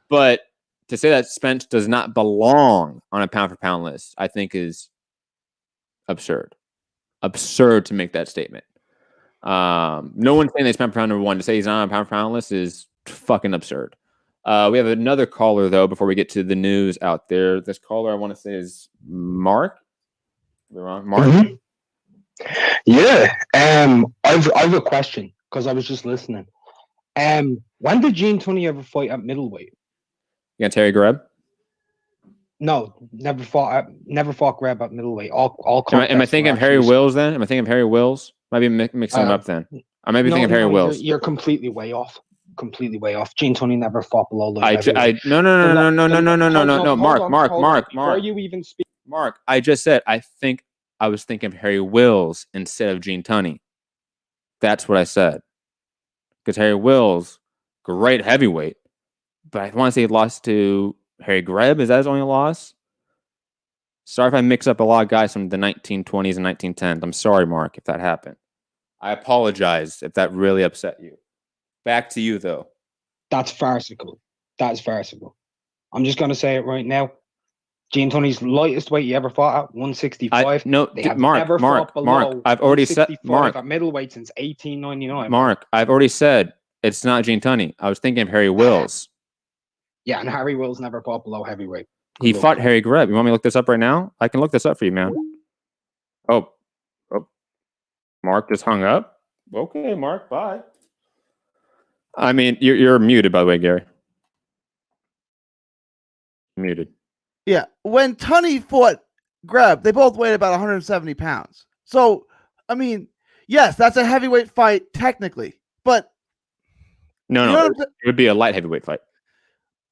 but to say that Spence does not belong on a pound for pound list, I think is absurd to make that statement. No one's saying he's pound for pound number 1. To say he's not on a pound for pound list is fucking absurd. We have another caller though before we get to the news out there. This caller I want to say is Mark. Am I wrong? Mark. Mm-hmm. Yeah. I've a question because I was just listening. When did Gene Tunney ever fight at middleweight? Against Terry Greb? No, never fought Greb at middleweight. All am I thinking of Harry Wills then? Am I thinking of Harry Wills? Might be mixing them up then. I might be thinking of Harry Wills. You're completely way off. Gene Tunney never fought below the No. Mark. Are you even speaking? Mark, I just said I was thinking of Harry Wills instead of Gene Tunney. That's what I said. Because Harry Wills, great heavyweight, but I want to say he lost to Harry Greb. Is that his only loss? Sorry if I mix up a lot of guys from the 1920s and 1910s. I'm sorry, Mark, if that happened. I apologize if that really upset you. Back to you, though. That's farcical. I'm just going to say it right now. Gene Tunney's lightest weight he ever fought at 165. Mark. I've already said Mark at middleweight since 1899. Mark, I've already said it's not Gene Tunney. I was thinking of Harry Wills. Yeah, and Harry Wills never fought below heavyweight. He fought Harry Greb. You want me to look this up right now? I can look this up for you, man. Oh, Mark just hung up. Okay, Mark, bye. I mean, you're muted, by the way, Gary. Muted. Yeah, when Tunney fought Greb, they both weighed about 170 pounds. So, I mean, yes, that's a heavyweight fight technically, but no, it would be a light heavyweight fight.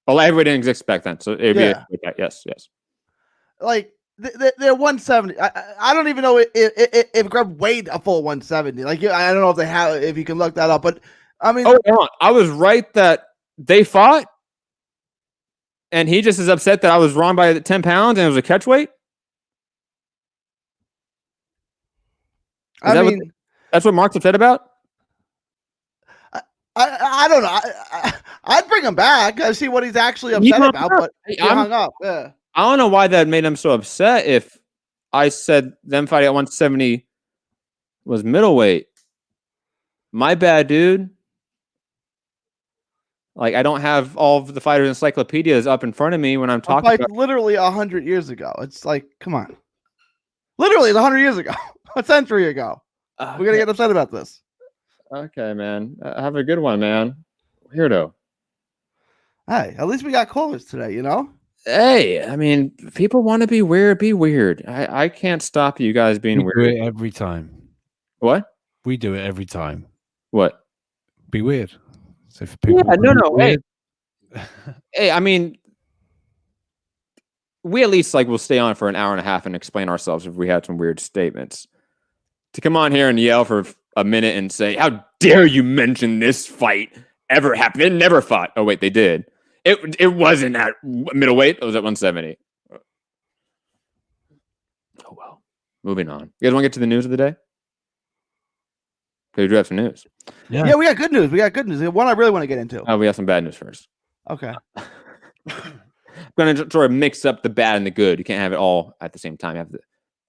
A light heavyweight didn't exist back then, so it would be yes. Like they're 170. I don't even know if Greb weighed a full 170. Like I don't know if they have, if you can look that up, but I mean, I was right that they fought. And he just is upset that I was wrong by 10 pounds and it was a catch weight? That's what Mark's upset about? I don't know. I'd bring him back. I see what he's actually upset about, but he hung up. Yeah. I don't know why that made him so upset if I said them fighting at 170 was middleweight. My bad, dude. Like, I don't have all of the fighters' encyclopedias up in front of me when I'm talking about. Literally 100 years ago. It's like, come on. Literally, it's 100 years ago. A century ago. Okay. We're gonna get upset about this. Okay, man. Have a good one, man. Weirdo. Hey, at least we got callers today, you know? Hey, I mean, people want to be weird. Be weird. I can't stop you guys being We weird. do it every time. What? We do it every time. What? Be weird. So for people, No. Weird, Hey, I mean, we at least will stay on for an hour and a half and explain ourselves if we had some weird statements. To come on here and yell for a minute and say, "How dare you mention this fight ever happened? They never fought." Oh wait, they did. It wasn't at middleweight. It was at 170. Oh well. Moving on. You guys want to get to the news of the day? We do have some news. Yeah, we got good news. We got good news. One I really want to get into. Oh, we have some bad news first. Okay. I'm going to sort of mix up the bad and the good. You can't have it all at the same time. You have the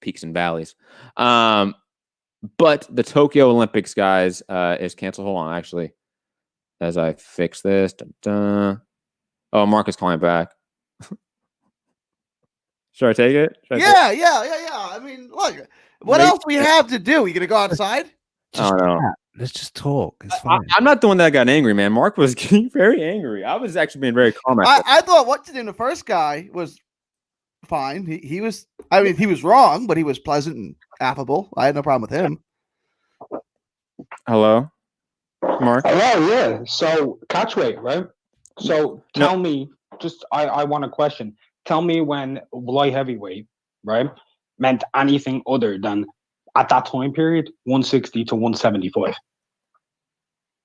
peaks and valleys. But the Tokyo Olympics, guys, is canceled. Hold on, actually. As I fix this. Oh, Mark is calling back. Should I take it? Yeah. I mean, look, what else do we have to do? You going to go outside? Let's just talk. It's fine. I'm not the one that got angry, man. Mark was getting very angry. I was actually being very calm. I thought the first guy was fine. He was, I mean, he was wrong, but he was pleasant and affable. I had no problem with him. Hello, Mark? Hello, yeah. So, catch weight, right? So, tell me, I want a question. Tell me when light heavyweight, right, meant anything other than, at that time period, 160 to 175.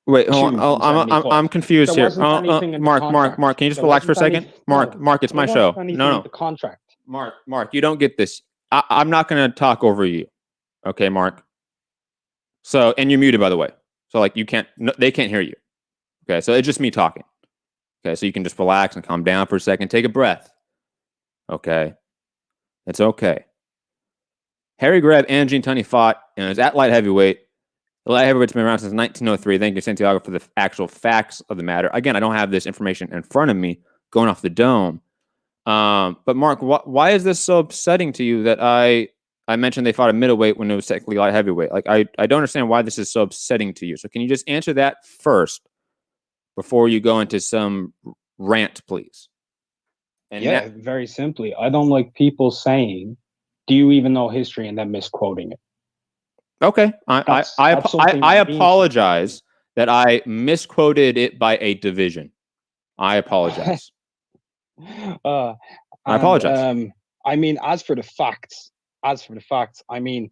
Wait, hold on. I'm confused here. Mark, can you just relax for a second? Mark, it's my show. No. The contract. Mark, you don't get this. I'm not going to talk over you. Okay, Mark? So, and you're muted, by the way. So, they can't hear you. Okay, so it's just me talking. Okay, so you can just relax and calm down for a second. Take a breath. Okay? It's okay. Harry Greb and Gene Tunney fought, and it was at light heavyweight. The light heavyweight's been around since 1903. Thank you, Santiago, for the actual facts of the matter. Again, I don't have this information in front of me going off the dome. But Mark, why is this so upsetting to you that I mentioned they fought a middleweight when it was technically light heavyweight? I don't understand why this is so upsetting to you. So can you just answer that first before you go into some rant, please? And very simply. I don't like people saying, "Do you even know history?" and then misquoting it. Okay, I apologize that I misquoted it by a division. I apologize. I apologize. I mean, as for the facts, I mean,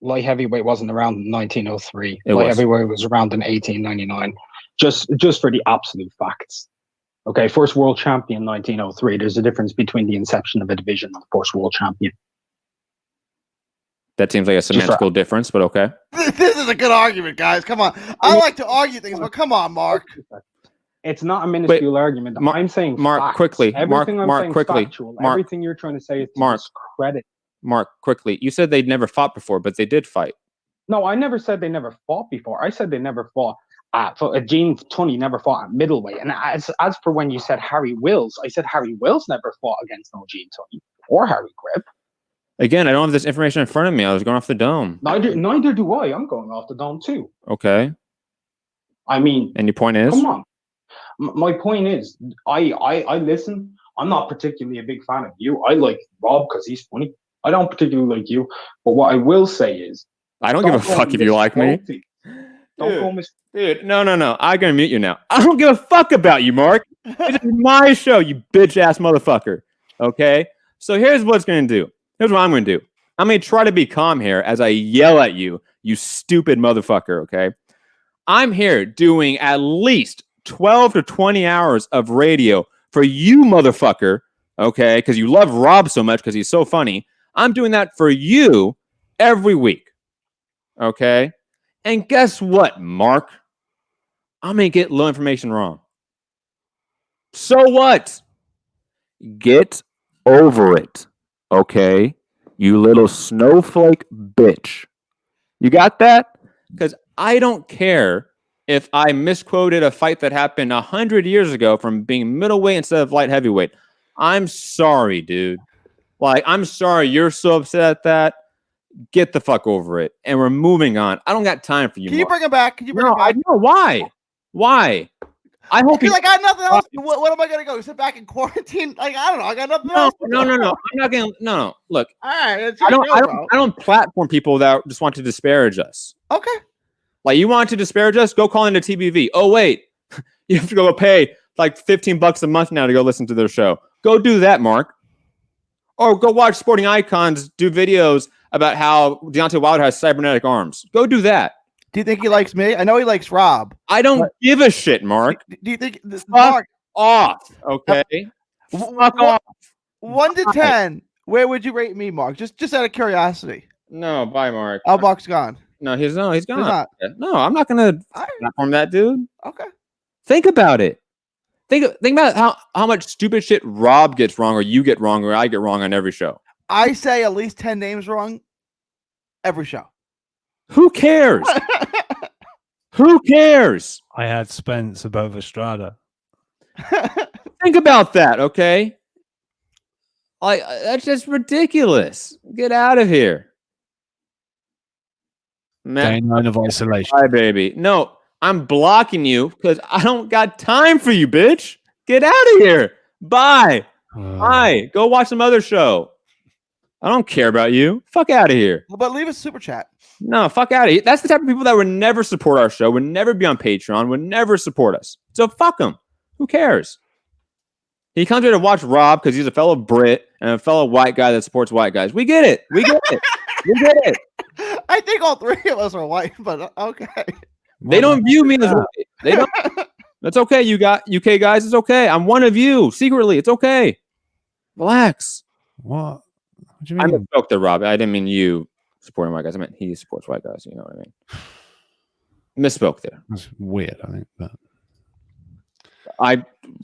light heavyweight wasn't around in 1903. Light heavyweight was around in 1899. Just for the absolute facts. Okay, first world champion 1903. There's a difference between the inception of a division and the first world champion. That seems like a semantical difference, but okay. This is a good argument, guys. Come on. I like to argue things, but come on, Mark. It's not a minuscule argument. I'm saying Mark, facts. quickly. Everything I'm saying quickly. Factual. Mark, everything you're trying to say is to discredit. Mark, quickly. You said they'd never fought before, but they did fight. No, I never said they never fought before. I said they never fought. Gene Tunney never fought at middleweight. And as for when you said Harry Wills, I said Harry Wills never fought against no Gene Tunney or Harry Greb. Again, I don't have this information in front of me. I was going off the dome. Neither do I. I'm going off the dome too. Okay. I mean, and your point is? Come on. My point is, I listen. I'm not particularly a big fan of you. I like Rob because he's funny. I don't particularly like you. But what I will say is, I don't give a fuck if you like me. Dude, no. I'm going to mute you now. I don't give a fuck about you, Mark. This is my show, you bitch-ass motherfucker. Okay? So here's what it's going to do. Here's what I'm going to do. I'm going to try to be calm here as I yell at you, you stupid motherfucker, okay? I'm here doing at least 12 to 20 hours of radio for you, motherfucker, okay? Because you love Rob so much because he's so funny. I'm doing that for you every week, okay? And guess what, Mark? I'm going to get low information wrong. So what? Get over it, okay? You little snowflake bitch. You got that? Because I don't care if I misquoted a fight that happened 100 years ago from being middleweight instead of light heavyweight. I'm sorry, dude. Like, I'm sorry you're so upset at that. Get the fuck over it. And we're moving on. I don't got time for you. Can you bring him back? Can you bring him back? No, why? Why? I hope I got nothing else. What am I gonna go? Sit back in quarantine? Like, I don't know. I got nothing else. No. I'm not gonna. No. Look, all right. I don't platform people that just want to disparage us. Okay. Like, you want to disparage us? Go call into TBV. Oh wait, you have to go pay like $15 a month now to go listen to their show. Go do that, Mark. Or go watch Sporting Icons do videos about how Deontay Wilder has cybernetic arms. Go do that. Do you think he likes me? I know he likes Rob. I don't give a shit, Mark. Do you think this Fuck off? Okay. Fuck off. 1 to 10. Where would you rate me, Mark? Just out of curiosity. No, bye, Mark. Oh, Mark's gone. No, he's gone. He's not. No, I'm not gonna platform that dude. Okay. Think about it. Think about how much stupid shit Rob gets wrong, or you get wrong, or I get wrong on every show. I say at least 10 names wrong every show. Who cares? Who cares? I had Spence above Estrada. Think about that, okay? Like, that's just ridiculous. Get out of here. Day 9 of isolation. Hi, baby. No, I'm blocking you because I don't got time for you, bitch. Get out of here. Bye. Bye. Go watch some other show. I don't care about you. Fuck out of here. But leave a super chat. No, fuck out of here. That's the type of people that would never support our show, would never be on Patreon, would never support us. So fuck them. Who cares? He comes here to watch Rob because he's a fellow Brit and a fellow white guy that supports white guys. We get it. We get it. We get it. I think all three of us are white, but okay. They don't view me as white. They don't. That's okay. You got UK guys. It's okay. I'm one of you secretly. It's okay. Relax. What do you mean? I misspoke there, Rob. I didn't mean you supporting white guys. I meant he supports white guys. You know what I mean? Misspoke there. That's weird, I think. But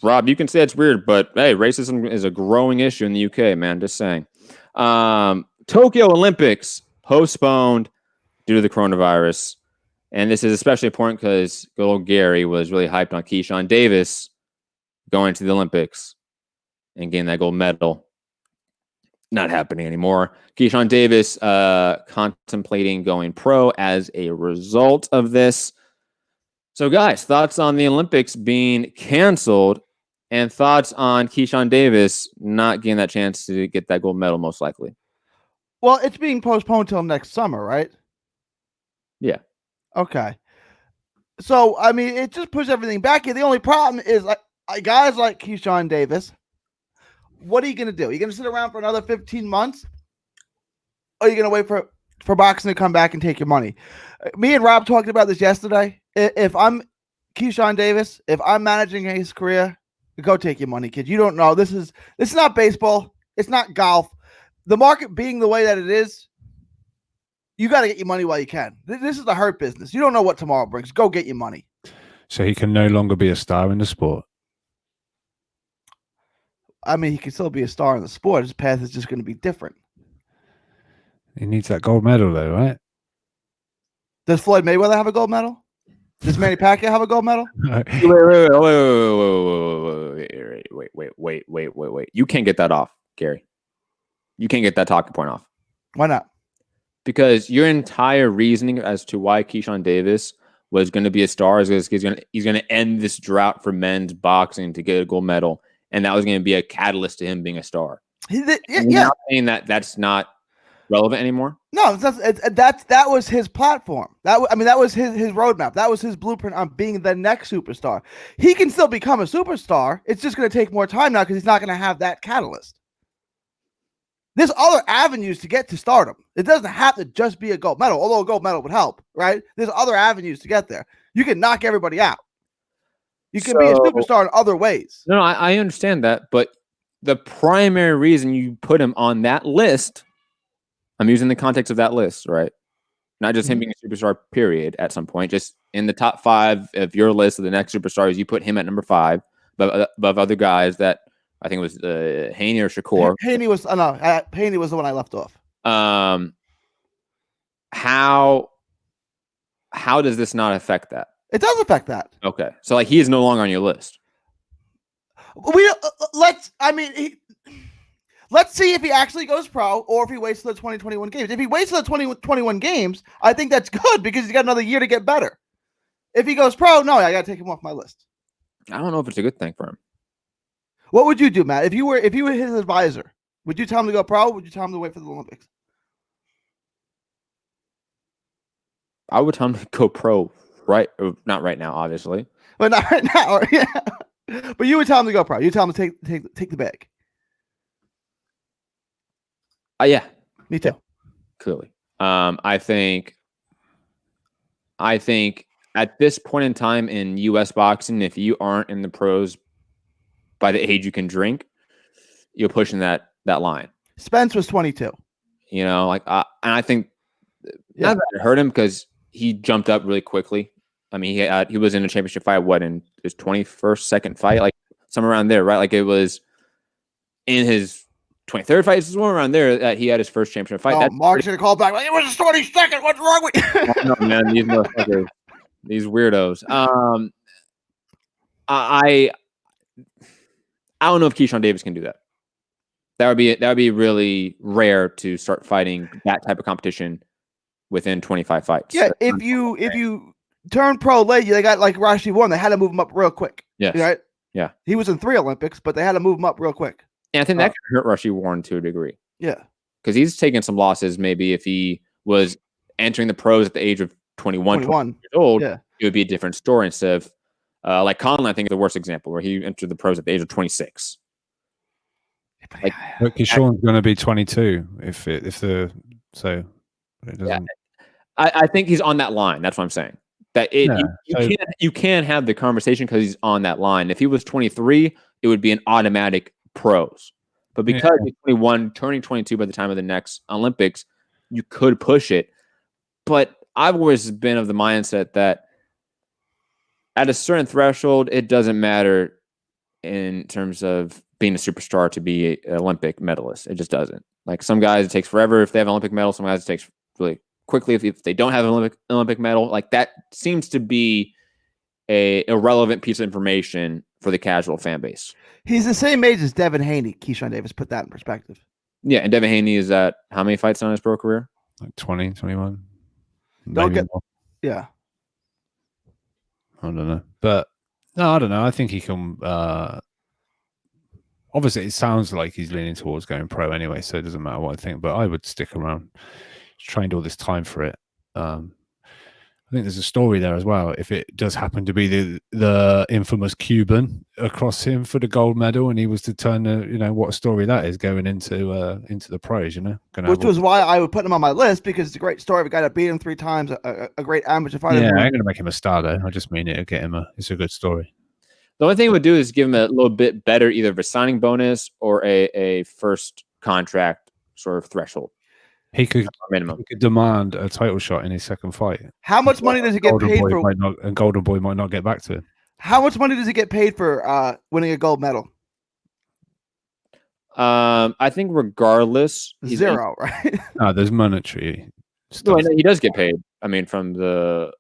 Rob, you can say it's weird, but hey, racism is a growing issue in the UK, man. Just saying. Tokyo Olympics postponed due to the coronavirus. And this is especially important because good old Gary was really hyped on Keyshawn Davis going to the Olympics and getting that gold medal. Not happening anymore. Keyshawn Davis contemplating going pro as a result of this. So, guys, thoughts on the Olympics being canceled and thoughts on Keyshawn Davis not getting that chance to get that gold medal, most likely? Well, it's being postponed till next summer, right? Yeah. Okay. So, I mean, it just pushes everything back here. The only problem is like guys like Keyshawn Davis. What are you going to do? Are you going to sit around for another 15 months? Or are you going to wait for boxing to come back and take your money? Me and Rob talked about this yesterday. If I'm Keyshawn Davis, if I'm managing his career, go take your money, kid. You don't know. This is not baseball. It's not golf. The market being the way that it is, you got to get your money while you can. This is the hurt business. You don't know what tomorrow brings. Go get your money. So he can no longer be a star in the sport. I mean, he can still be a star in the sport. His path is just going to be different. He needs that gold medal, though, right? Does Floyd Mayweather have a gold medal? Does Manny Pacquiao have a gold medal? Wait. You can't get that off, Gary. You can't get that talking point off. Why not? Because your entire reasoning as to why Keyshawn Davis was going to be a star is because he's going to end this drought for men's boxing to get a gold medal, and that was going to be a catalyst to him being a star. Yeah. Not saying that's not relevant anymore. No, that was his platform. That was his roadmap. That was his blueprint on being the next superstar. He can still become a superstar. It's just going to take more time now because he's not going to have that catalyst. There's other avenues to get to stardom. It doesn't have to just be a gold medal, although a gold medal would help, right? There's other avenues to get there. You can knock everybody out. You can be a superstar in other ways. No, I understand that, but the primary reason you put him on that list, I'm using the context of that list, right? Not just him being a superstar, period, at some point. Just in the top 5 of your list of the next superstars, you put him at number 5 above other guys that I think it was Haney or Shakur. Haney was the one I left off. How how does this not affect that? It does affect that. Okay, so like he is no longer on your list. Let's see if he actually goes pro or if he waits till the 2021 games. If he waits till the 2021 games, I think that's good because he's got another year to get better. If he goes pro, no, I got to take him off my list. I don't know if it's a good thing for him. What would you do, Matt? If you were his advisor, would you tell him to go pro? Or would you tell him to wait for the Olympics? I would tell him to go pro, right? Not right now, obviously. But not right now. Yeah. But you would tell him to go pro. You tell him to take the bag. Yeah. Me too. Clearly. I think at this point in time in U.S. boxing, if you aren't in the pros by the age you can drink, you're pushing that line. Spence was 22. You know, like, and I think not that it hurt him because he jumped up really quickly. I mean, he was in a championship fight, in his 21st, second fight, like somewhere around there, right? Like it was in his 23rd fight, somewhere around there that he had his first championship fight. Oh, Mark's going to call back. Like, it was his 22nd. What's wrong with you? No, man, these motherfuckers, these weirdos. I don't know if Keyshawn Davis can do that. That would be really rare to start fighting that type of competition within 25 fights. Yeah, if you turn pro late, they got like Rashi won. They had to move him up real quick. Yes. Right? Yeah. He was in 3 Olympics, but they had to move him up real quick. And I think that could hurt Rashi Warren to a degree. Yeah. Because he's taken some losses. Maybe if he was entering the pros at the age of 21 years old, it would be a different story instead of like Conlon, I think, is the worst example where he entered the pros at the age of 26. Like, Sean's going to be 22 if it doesn't. Yeah. I think he's on that line. That's what I'm saying. That you can't have the conversation because he's on that line. If he was 23, it would be an automatic pros. But because he's 21, turning 22 by the time of the next Olympics, you could push it. But I've always been of the mindset that at a certain threshold, it doesn't matter in terms of being a superstar to be an Olympic medalist. It just doesn't. Like some guys, it takes forever if they have an Olympic medal. Some guys, it takes really quickly if they don't have an Olympic medal. Like that seems to be a irrelevant piece of information for the casual fan base. He's the same age as Devin Haney. Keyshawn Davis put that in perspective. Yeah, and Devin Haney is at how many fights on his pro career? Like 20, 21. Yeah. I don't know. But no, I don't know. I think he can obviously it sounds like he's leaning towards going pro anyway, so it doesn't matter what I think, but I would stick around. He's trained all this time for it. I think there's a story there as well. If it does happen to be the infamous Cuban across him for the gold medal, and he was to turn what a story that is going into the pros, which was why I would put him on my list because it's a great story of a guy that beat him 3 times, a great amateur fighter. Yeah, I'm going to make him a star though. I just mean it. Get him it's a good story. The only thing it would do is give him a little bit better, either of a signing bonus or a first contract sort of threshold. He could minimum. He could demand a title shot in his second fight. How much money does he get paid for? And Golden Boy might not get back to him. How much money does he get paid for winning a gold medal? I think regardless, zero, right? No, there's monetary stuff. No, he does get paid. I mean, from the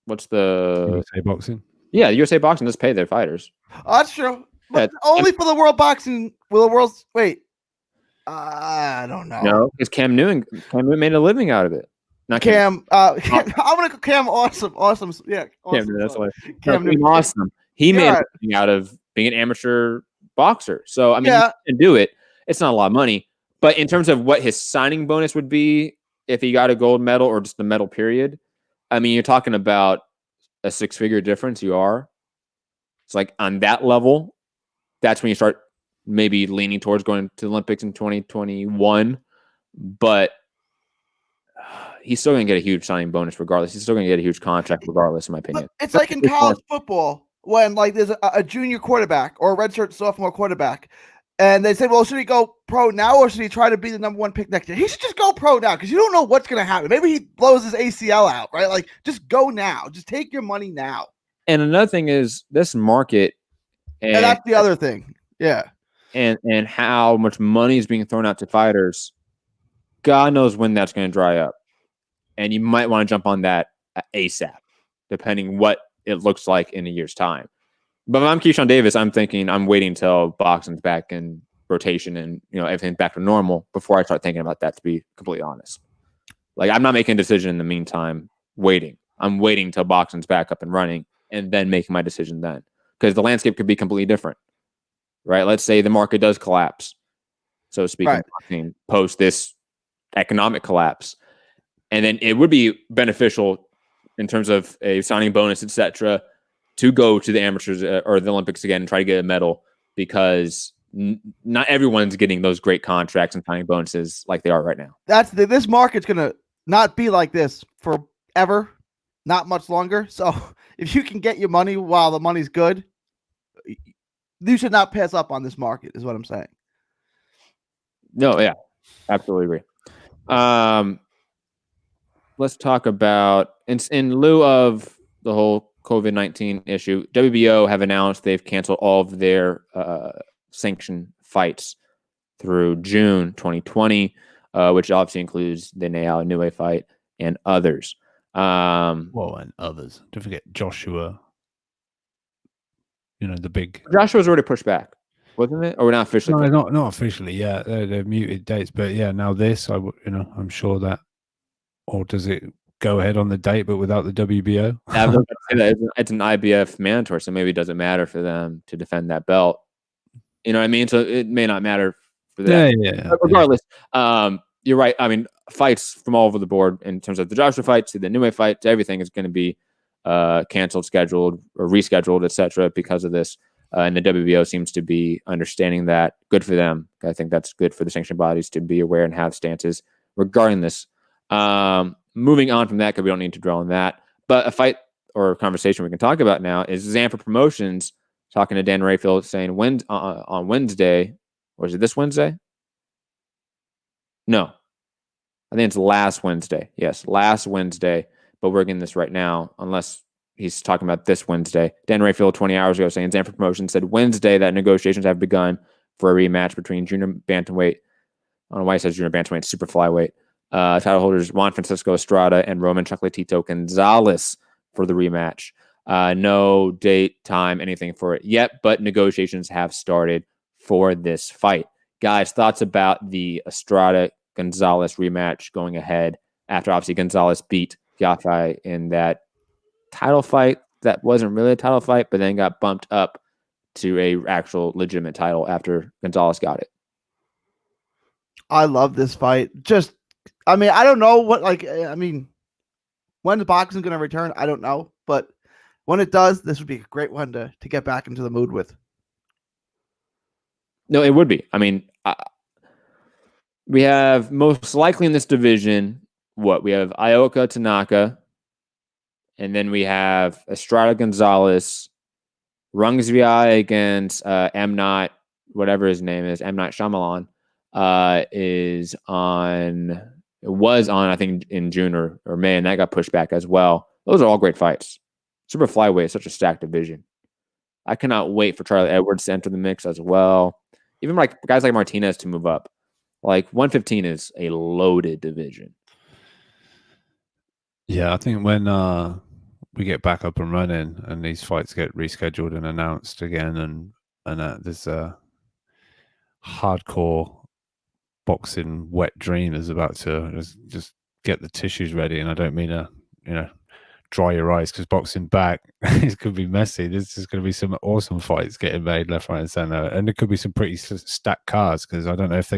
what's the USA Boxing? Yeah, USA Boxing does pay their fighters. Oh, that's true. But only for the World Boxing. Will the world's I don't know. No, because Cam Newton made a living out of it. Not Cam. I'm gonna go Cam. Awesome. Yeah, awesome. Cam, that's why. Cam Newton, awesome. He made a living out of being an amateur boxer. So I mean, he can do it. It's not a lot of money, but in terms of what his signing bonus would be if he got a gold medal or just the medal period, I mean, you're talking about a 6-figure difference. You are. It's like on that level, that's when you start maybe leaning towards going to the Olympics in 2021, but he's still going to get a huge signing bonus regardless. He's still going to get a huge contract regardless, in my opinion. But it's like in college football when like there's a junior quarterback or a redshirt sophomore quarterback, and they say, well, should he go pro now or should he try to be the #1 pick next year? He should just go pro now because you don't know what's going to happen. Maybe he blows his ACL out, right? Like, just go now. Just take your money now. And another thing is this market. And that's the other thing. Yeah. And how much money is being thrown out to fighters, God knows when that's going to dry up. and you might want to jump on that ASAP, depending what it looks like in a year's time. But if I'm Keyshawn Davis, I'm thinking I'm waiting until boxing's back in rotation and everything's back to normal before I start thinking about that, to be completely honest. Like, I'm not making a decision in the meantime, waiting. I'm waiting till boxing's back up and running and then making my decision then. Because the landscape could be completely different, right? Let's say the market does collapse, so to speak, boxing post this economic collapse. And then it would be beneficial in terms of a signing bonus, etc., to go to the amateurs or the Olympics again and try to get a medal, because not everyone's getting those great contracts and signing bonuses like they are right now. This market's gonna not be like this forever, not much longer. So if you can get your money while the money's good, you should not pass up on this market, is what I'm saying. No, yeah, absolutely agree. Let's talk about, in lieu of the whole COVID-19 issue, WBO have announced they've canceled all of their sanctioned fights through June 2020, which obviously includes the Neal Inoue fight and others. And others. Don't forget Joshua. The big... Joshua's already pushed back, wasn't it? Or not officially? No, not officially. Yeah, they're muted dates, but yeah, now this, I'm sure that, or does it go ahead on the date but without the WBO? It's an IBF mandatory, so maybe it doesn't matter for them to defend that belt. You know what I mean? So it may not matter for that. Yeah. But regardless, you're right. I mean, fights from all over the board in terms of the Joshua fights to the Inoue fights, everything is going to be canceled, scheduled, or rescheduled, etc. because of this. And the WBO seems to be understanding that. Good for them. I think that's good for the sanctioned bodies to be aware and have stances regarding this. Moving on from that, because we don't need to dwell on that. But a fight or a conversation we can talk about now is Zanfer Promotions talking to Dan Rayfield saying on Wednesday, or is it this Wednesday? No. I think it's last Wednesday. Yes, last Wednesday. But we're getting this right now, unless he's talking about this Wednesday. Dan Rayfield 20 hours ago saying Zanfer Promotions said Wednesday that negotiations have begun for a rematch between junior bantamweight, I don't know why he says junior bantamweight, super flyweight, title holders Juan Francisco Estrada and Roman Chocolatito Gonzalez for the rematch. No date, time, anything for it yet, but negotiations have started for this fight. Guys, thoughts about the Estrada-Gonzalez rematch going ahead after obviously Gonzalez beat Giafai in that title fight that wasn't really a title fight, but then got bumped up to a actual legitimate title after Gonzalez got it. I love this fight. I don't know when the boxing is going to return, I don't know. But when it does, this would be a great one to get back into the mood with. No, it would be. I mean, we have most likely in this division, we have Ioka Tanaka, and then we have Estrada Gonzalez, Rungsviai against M. Night, whatever his name is, M. Night Shyamalan, was on, I think, in June or May, and that got pushed back as well. Those are all great fights. Super flyweight is such a stacked division. I cannot wait for Charlie Edwards to enter the mix as well. Even like guys like Martinez to move up. Like 115 is a loaded division. Yeah, I think when we get back up and running and these fights get rescheduled and announced again, and there's a hardcore boxing wet dream is about to just get the tissues ready, and I don't mean dry your eyes, because boxing back it could be messy. There's just going to be some awesome fights getting made left, right, and center, and there could be some pretty stacked cards, because I don't know if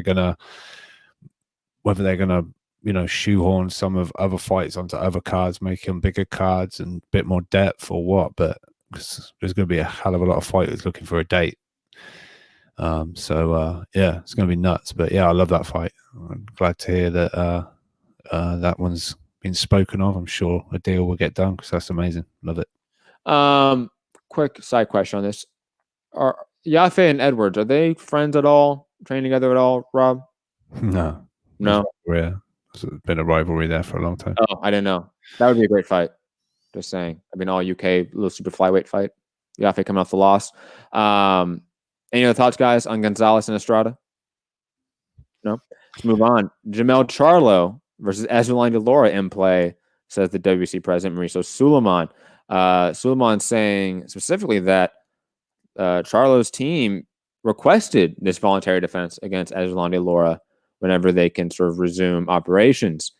whether they're gonna shoehorn some of other fights onto other cards, make them bigger cards and a bit more depth or what. But there's going to be a hell of a lot of fighters looking for a date. Yeah, it's going to be nuts. But yeah, I love that fight. I'm glad to hear that that one's been spoken of. I'm sure a deal will get done, because that's amazing. Love it. Quick side question on this: are Giafai and Edwards, are they friends at all? Training together at all, Rob? No. There's been a rivalry there for a long time. Oh, I didn't know. That would be a great fight. Just saying. I mean, all UK little super flyweight fight. Giafai coming off the loss. Any other thoughts, guys, on Gonzalez and Estrada? No. Let's move on. Jamel Charlo versus Aslan Laura in play, says the WC president, Mauricio Suleiman. Suleiman saying specifically that Charlo's team requested this voluntary defense against Aslan Laura whenever they can sort of resume operations.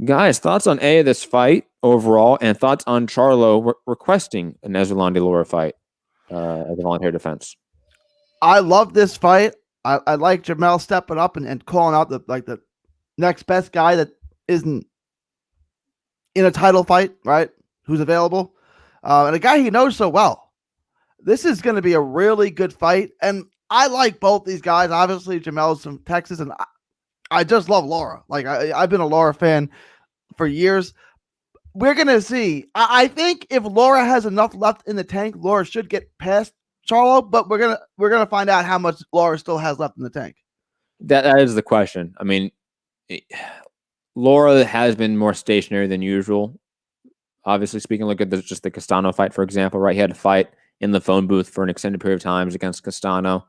Guys, thoughts on this fight overall, and thoughts on Charlo requesting an Aslan Laura fight as a voluntary defense? I love this fight. I like Jamel stepping up and calling out the next best guy that isn't in a title fight, right? Who's available, and a guy he knows so well. This is going to be a really good fight, and I like both these guys. Obviously, Jamel's from Texas, and I just love Laura. Like I've been a Laura fan for years. We're gonna see. I think if Laura has enough left in the tank, Laura should get past Charlo. But we're gonna find out how much Laura still has left in the tank. That is the question. I mean, Laura has been more stationary than usual. Obviously speaking, look at just the Castano fight, for example, right? He had to fight in the phone booth for an extended period of times against Castano.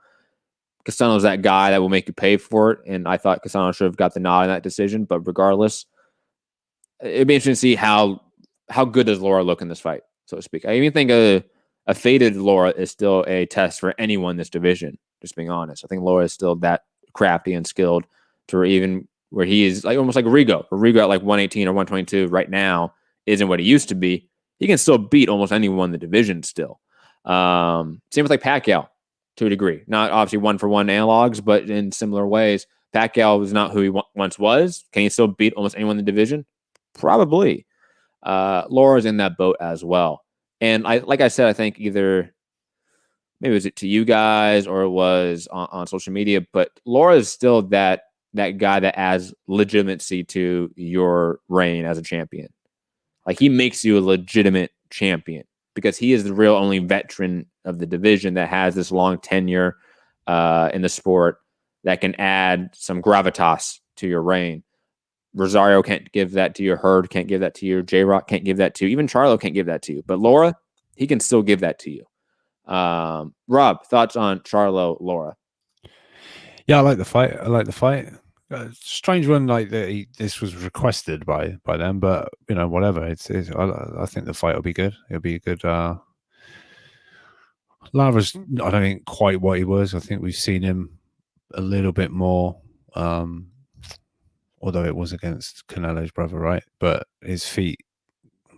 Castano's that guy that will make you pay for it, and I thought Castano should have got the nod in that decision. But regardless, it'd be interesting to see how good does Laura look in this fight, so to speak. I even think a faded Laura is still a test for anyone in this division, just being honest. I think Laura is still that crafty and skilled to even where he is like almost like Rigo. Rigo at like 118 or 122 right now isn't what he used to be. He can still beat almost anyone in the division still. Same with like Pacquiao to a degree. Not obviously one-for-one analogs, but in similar ways. Pacquiao was not who he once was. Can he still beat almost anyone in the division? Probably. Laura's in that boat as well. And like I said, I think either maybe it was it to you guys or it was on social media, but Laura is still that guy that adds legitimacy to your reign as a champion. Like he makes you a legitimate champion because he is the real only veteran of the division that has this long tenure in the sport that can add some gravitas to your reign. Rosario can't give that to you. Hurd can't give that to you. J-Rock can't give that to you. Even Charlo can't give that to you. But Laura, he can still give that to you. Rob, thoughts on Charlo, Laura? Yeah, I like the fight. Strange one, like this was requested by them, but you know, whatever. I think the fight will be good. It'll be a good. Lara's, I don't think quite what he was. I think we've seen him a little bit more. Although it was against Canelo's brother, right? But his feet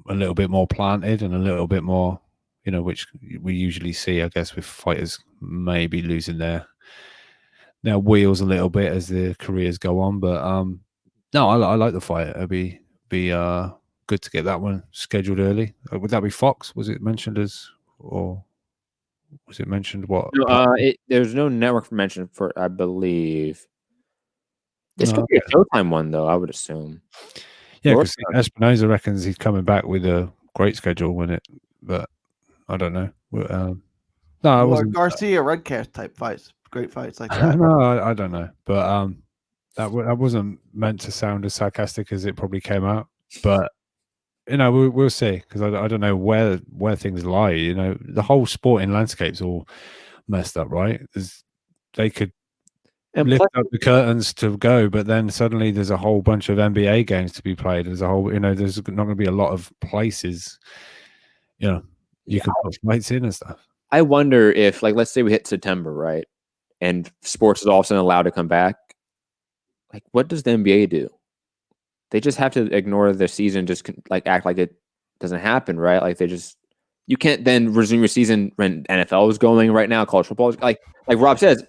a little bit more planted and a little bit more, you know, which we usually see, I guess, with fighters maybe losing their wheels a little bit as their careers go on. But no, I like the fight. It'd be good to get that one scheduled early. Would that be Fox? Was it mentioned as, or was it mentioned what? No, there's no network mentioned for, I believe. This could be a Showtime one, though, I would assume. Yeah, because Espinoza reckons he's coming back with a great schedule but I don't know. No, it wasn't Garcia Redcast type fights, great fights like that. No, I don't know, but that wasn't meant to sound as sarcastic as it probably came out. But you know, we'll see, because I don't know where things lie. You know, the whole sporting landscape's all messed up, right? They could lift up the curtains to go, but then suddenly there's a whole bunch of NBA games to be played. There's not going to be a lot of places, you know, you can put fights in and stuff. I wonder if, like, let's say we hit September, right, and sports is all of a sudden allowed to come back. Like, what does the NBA do? They just have to ignore the season, just like act like it doesn't happen, right? Like you can't then resume your season when NFL is going right now, college football is, like Rob says.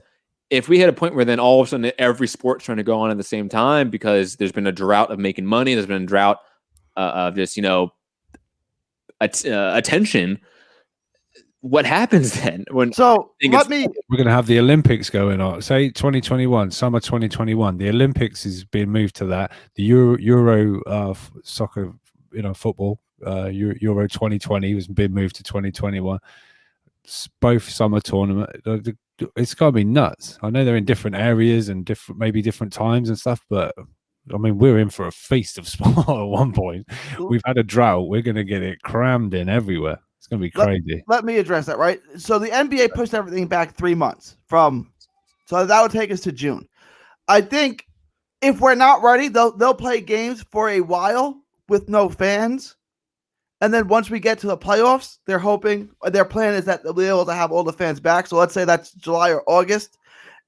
If we hit a point where then all of a sudden every sport's trying to go on at the same time because there's been a drought of making money, there's been a drought of just, you know, attention, what happens then? We're going to have the Olympics going on. Say 2021, summer 2021. The Olympics is being moved to that. The Euro soccer, you know, football, Euro 2020 was being moved to 2021. Both summer tournament. It's got to be nuts. I know they're in different areas and maybe different times and stuff, but I mean, we're in for a feast of sport at one point. We've had a drought. We're going to get it crammed in everywhere. It's going to be crazy. Let me address that, right? So the NBA pushed everything back 3 months so that would take us to June. I think if we're not ready, they'll play games for a while with no fans. And then once we get to the playoffs, their plan is that they'll be able to have all the fans back. So let's say that's July or August.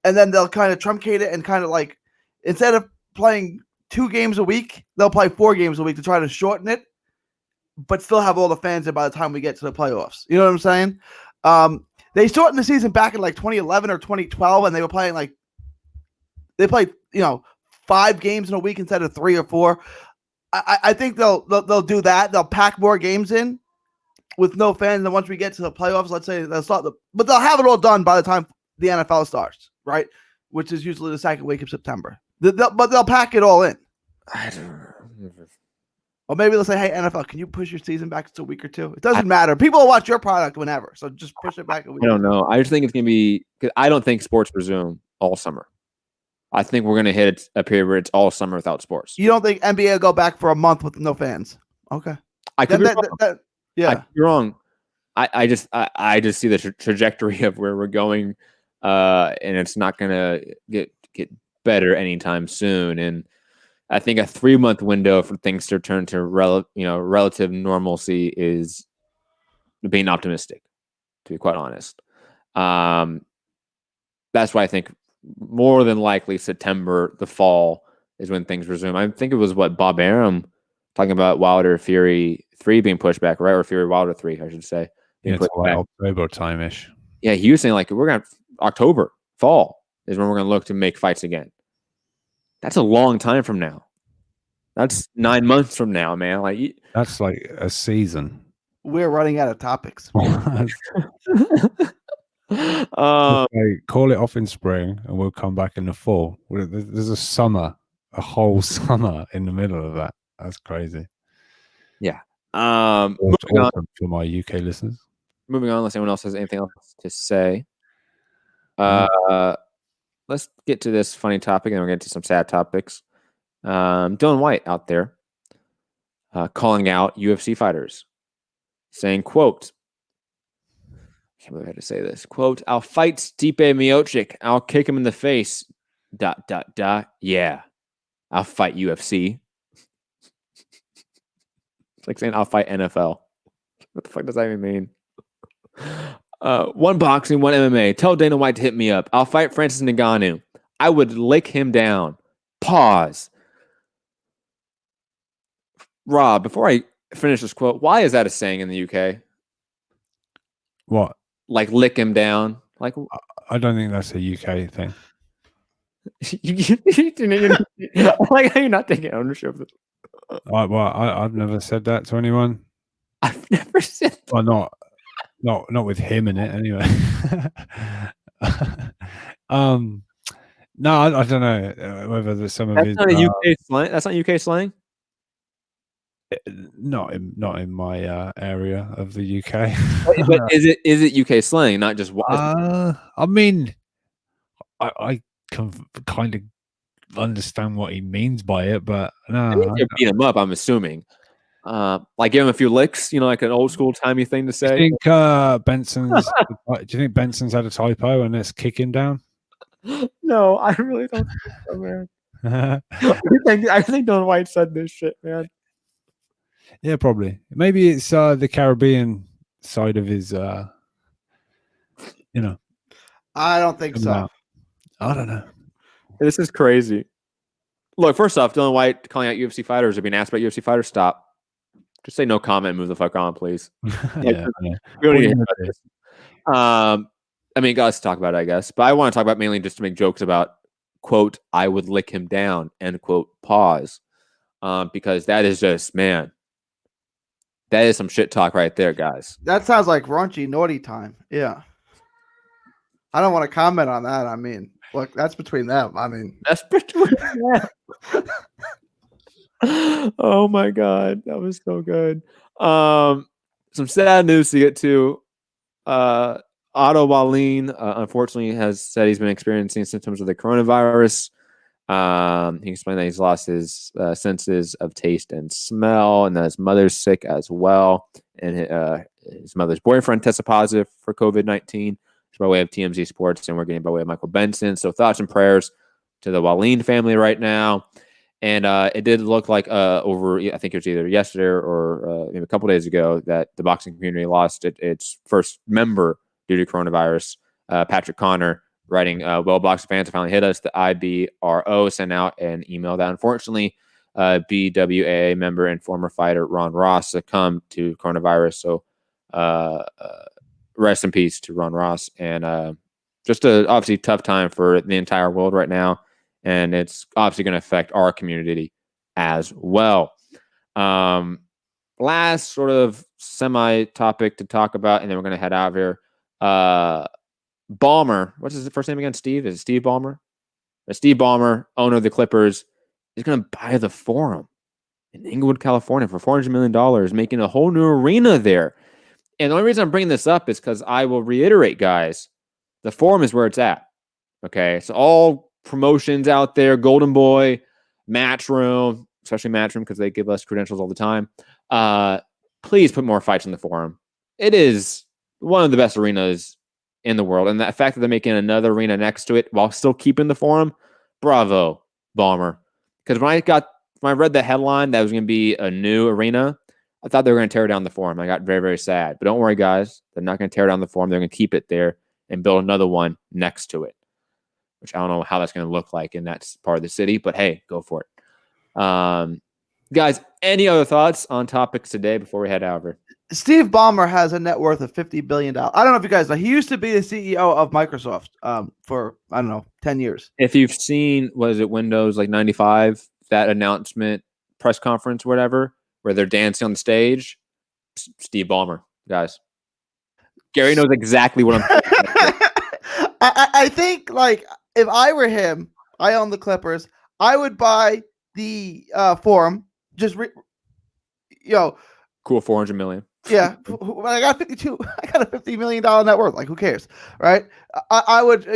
And then they'll kind of truncate it and kind of like, instead of playing 2 games a week, they'll play 4 games a week to try to shorten it, but still have all the fans in by the time we get to the playoffs. You know what I'm saying? They shortened the season back in like 2011 or 2012, and they were playing they played 5 games in a week instead of 3 or 4. I think they'll do that. They'll pack more games in with no fans. And then once we get to the playoffs, let's say but they'll have it all done by the time the NFL starts, right? Which is usually the second week of September. But they'll pack it all in. I don't know. Or maybe they'll say, "Hey, NFL, can you push your season back to a week or 2?" It doesn't matter. People will watch your product whenever, so just push it back a week. I don't know. I just think it's gonna be. Cause I don't think sports resume all summer. I think we're going to hit a period where it's all summer without sports. You don't think NBA will go back for a month with no fans? Okay. I could be wrong. Yeah. I could be wrong. I just see the trajectory of where we're going, and it's not going to get better anytime soon. And I think a 3-month window for things to return to relative normalcy is being optimistic, to be quite honest. That's why I think more than likely September, the fall, is when things resume. I think it was Bob Arum talking about Wilder Fury 3 being pushed back, right? Or Fury Wilder 3, I should say. Yeah, it's like October time-ish. Yeah, he was saying we're going to October, fall is when we're going to look to make fights again. That's a long time from now. That's 9 months from now, man. That's like a season. We're running out of topics. Call it off in spring and we'll come back in the fall. There's a whole summer in the middle of that. That's crazy. Yeah. Moving on for my UK listeners. Moving on, unless anyone else has anything else to say. Let's get to this funny topic and we'll get to some sad topics. Dylan White out there calling out UFC fighters, saying, quote, I can't believe I had to say this. Quote, "I'll fight Stipe Miocic. I'll kick him in the face. ... Yeah. I'll fight UFC." It's like saying I'll fight NFL. What the fuck does that even mean? One boxing, one MMA. Tell Dana White to hit me up. I'll fight Francis Ngannou. I would lick him down. Pause. Rob, before I finish this quote, why is that a saying in the UK? What? Like lick him down? Like I don't think that's a UK thing. Like how you're not taking ownership of it. I've never said that to anyone. I've never said that. Well, not with him in it anyway. No, I don't know whether there's some of his. That's not a UK slang. That's not UK slang. Not in my area of the UK. But is it UK slang, not just? I mean, I can kind of understand what he means by it, but no, you beat him up. I'm assuming, like give him a few licks, like an old school timey thing to say. Do you think Benson's? Do you think Benson's had a typo and it's kicking down? No, I really don't think so, man. I think Don White said this shit, man. Yeah, probably. Maybe it's the Caribbean side of his, I don't think so. I don't know. This is crazy. Look, first off, Dylan White calling out UFC fighters or being asked about UFC fighters, stop. Just say no comment and move the fuck on, please. Yeah. We don't need to hear about this. I mean, guys, talk about it, I guess. But I want to talk about mainly just to make jokes about, quote, I would lick him down, end quote, pause. Because that is just, man, that is some shit talk right there, guys. That sounds like raunchy, naughty time. Yeah. I don't want to comment on that. I mean, look, that's between them. I mean, that's between them. Oh my God. That was so good. Some sad news to get to. Otto Wallin, unfortunately, has said he's been experiencing symptoms of the coronavirus. He explained that he's lost his senses of taste and smell, and that his mother's sick as well. And his mother's boyfriend tested positive for COVID-19 by way of TMZ Sports, and we're getting by way of Michael Benson. So thoughts and prayers to the Wallin family right now. And it did look like over, I think it was either yesterday or maybe a couple days ago, that the boxing community lost its first member due to coronavirus. Patrick Connor writing, well, boxing fans have finally hit us. The IBRO sent out an email that unfortunately BWA member and former fighter Ron Ross succumbed to coronavirus. So rest in peace to Ron Ross. And just a obviously tough time for the entire world right now. And it's obviously going to affect our community as well. Last sort of semi-topic to talk about, and then we're going to head out of here. Ballmer, what's his first name again? Steve? Is it Steve Ballmer? Steve Ballmer, owner of the Clippers, is going to buy the Forum in Inglewood, California for $400 million, making a whole new arena there. And the only reason I'm bringing this up is because I will reiterate, guys, the Forum is where it's at. Okay, so all promotions out there, Golden Boy, Matchroom, especially Matchroom because they give us credentials all the time. Please put more fights in the Forum. It is one of the best arenas in the world. And the fact that they're making another arena next to it while still keeping the Forum, bravo, Ballmer. Because when I read the headline that was going to be a new arena, I thought they were going to tear down the Forum. I got very, very sad. But don't worry, guys. They're not going to tear down the Forum. They're going to keep it there and build another one next to it, which I don't know how that's going to look like in that part of the city. But, hey, go for it. Guys, any other thoughts on topics today before we head over? Steve Ballmer has a net worth of $50 billion. I don't know if you guys know. He used to be the CEO of Microsoft for, I don't know, 10 years. If you've seen, was it Windows like 95, that announcement press conference, whatever, where they're dancing on the stage, Steve Ballmer, guys. Gary knows exactly what I'm talking about. I think, like, if I were him, I own the Clippers, I would buy the Forum. Just, cool, $400 million. Yeah, I got a $50 million net worth. Like, who cares, right? I would,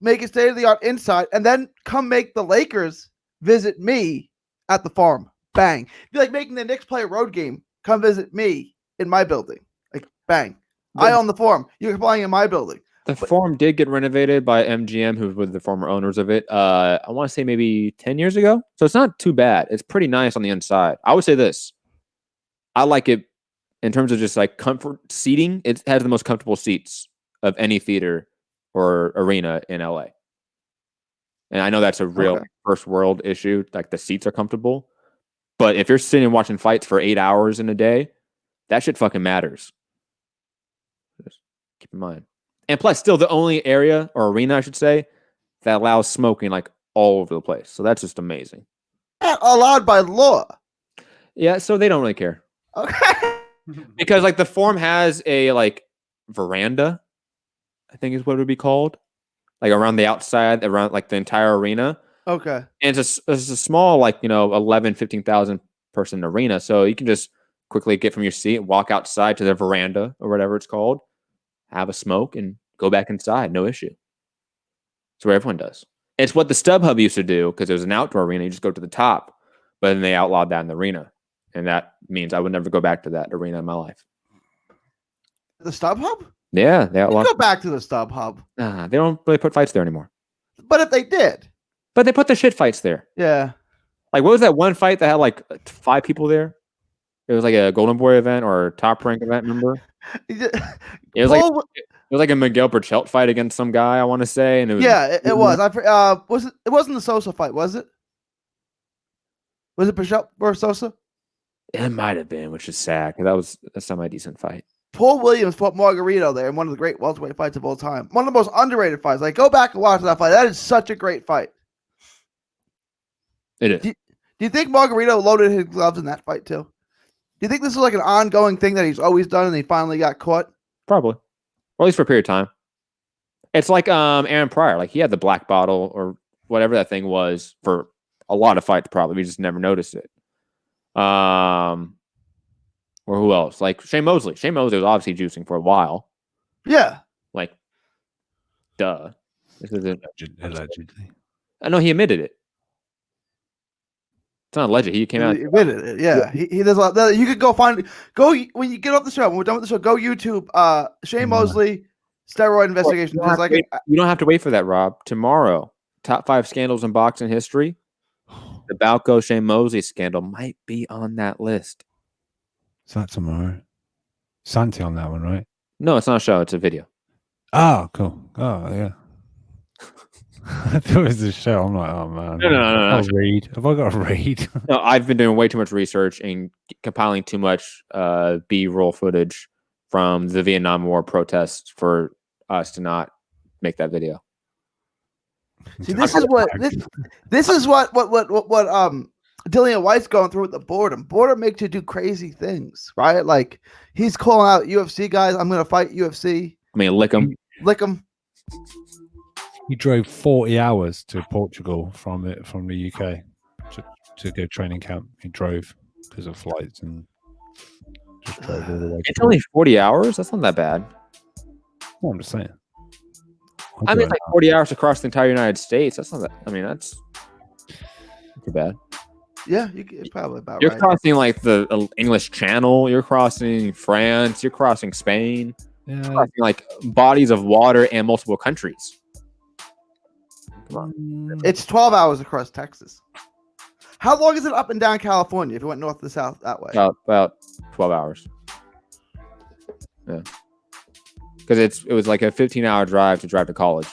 make it state of the art inside, and then come make the Lakers visit me at the Forum. Bang! Be like making the Knicks play a road game. Come visit me in my building. Like, bang! I own the Forum. You're playing in my building. The Forum did get renovated by MGM, who were the former owners of it. I want to say maybe 10 years ago. So it's not too bad. It's pretty nice on the inside. I would say this. I like it in terms of just like comfort seating. It has the most comfortable seats of any theater or arena in LA. And I know that's a real first world issue. Like, the seats are comfortable. But if you're sitting and watching fights for 8 hours in a day, that shit fucking matters. Just keep in mind. And plus, still the only area or arena, I should say, that allows smoking like all over the place. So that's just amazing. Allowed by law. Yeah, so they don't really care. Okay. Because like the Forum has a like veranda, I think is what it would be called, like around the outside, around like the entire arena. Okay. And it's a small, like, 11, 15,000 person arena. So you can just quickly get from your seat and walk outside to the veranda or whatever it's called, have a smoke, and go back inside. No issue. It's what everyone does. It's what the StubHub used to do because it was an outdoor arena. You just go to the top, but then they outlawed that in the arena. And that means I would never go back to that arena in my life. The StubHub? Yeah. They outlawed. Go back to the StubHub. They don't really put fights there anymore. But if they did. But they put the shit fights there. Yeah. Like, what was that one fight that had like 5 people there? It was like a Golden Boy event or a Top Rank event, remember? It was like a Miguel Berchelt fight against some guy, I want to say, and it was it was. It wasn't the Sosa fight, was it? Was it Berchelt versus Sosa? It might have been, which is sad because that was a semi-decent fight. Paul Williams fought Margarito there in one of the great welterweight fights of all time. One of the most underrated fights. Like, go back and watch that fight. That is such a great fight. It is. Do you think Margarito loaded his gloves in that fight too? Do you think this is like an ongoing thing that he's always done and he finally got caught? Probably. Or at least for a period of time. It's like Aaron Pryor. Like, he had the black bottle or whatever that thing was for a lot of fights probably. We just never noticed it. Or who else? Like Shane Mosley. Shane Mosley was obviously juicing for a while. Yeah. Like, duh. This is Allegedly. I know he admitted it. It's not alleged. He came out. He admitted it. Yeah. He does a lot. You could go when you get off the show. When we're done with the show, go YouTube Shane Mosley steroid investigation. You don't have to wait for that, Rob. Tomorrow, top 5 scandals in boxing history, the Balco Shane Mosley scandal might be on that list. Is that tomorrow? Santi on that one, right? No, it's not a show. It's a video. Oh, cool. Oh, yeah. I thought it was a show. I'm like, oh, man. No. Read. Have I got to read? No, I've been doing way too much research and compiling too much B-roll footage from the Vietnam War protests for us to not make that video. See, this is what Dillian White's going through with the boredom. Boredom makes you do crazy things, right? Like he's calling out UFC guys. I'm going to fight UFC. I mean, lick them. He drove 40 hours to Portugal from the UK to go training camp. He drove because of flights and just drove all the way. It's only 40 hours. That's not that bad. Well, I'm just saying. I mean, it's like 40 hours across the entire United States. That's not that. I mean, that's not too bad. Yeah, you're probably about You're right. crossing like the English Channel. You're crossing France. You're crossing Spain. Yeah. You're crossing like bodies of water and multiple countries. Come on. It's 12 hours across Texas. How long is it up and down California if you went north to south that way? About 12 hours. Yeah. Because it was like a 15-hour drive to college.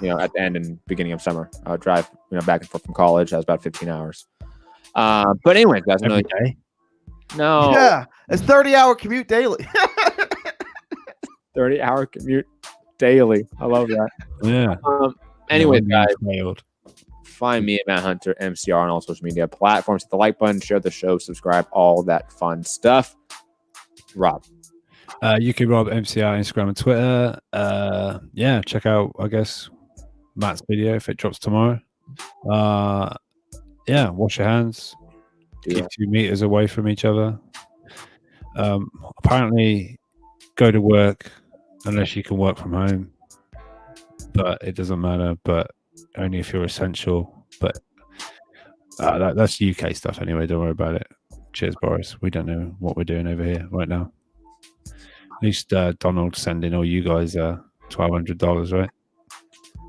At the end and beginning of summer, I would drive, back and forth from college. That was about 15 hours. But anyway, guys, Every day? No. Yeah, it's 30-hour commute daily. 30-hour commute daily. I love that. Yeah. Anyway, guys, find me at Matt Hunter MCR on all social media platforms. Hit the like button, share the show, subscribe, all that fun stuff. Rob. UK Rob MCR, Instagram and Twitter. Check out, I guess, Matt's video if it drops tomorrow. Wash your hands. Keep 2 meters away from each other. Apparently, go to work unless you can work from home. But it doesn't matter. But only if you're essential. But that's UK stuff anyway. Don't worry about it. Cheers, Boris. We don't know what we're doing over here right now. At least Donald sending all you guys $1,200, right?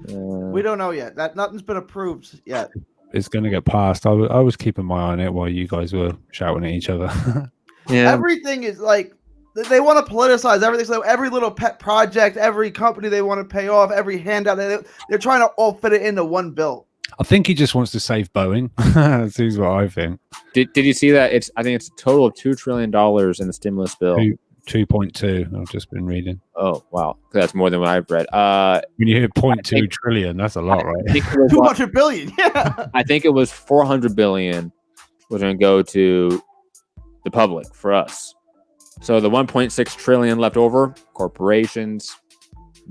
We don't know yet. Nothing's been approved yet. It's going to get passed. I was keeping my eye on it while you guys were shouting at each other. Yeah. Everything is like they want to politicize everything. So every little pet project, every company they want to pay off, every handout, they're trying to all fit it into one bill. I think he just wants to save Boeing. That seems what I think. Did you see that? I think it's a total of $2 trillion in the stimulus bill. 2.2. I've just been reading. Oh wow, that's more than what I've read. When you hear 0.2 trillion, that's a lot, right? 200 billion. Yeah. I think it was 400 billion was going to go to the public for us. So the 1.6 trillion left over, corporations,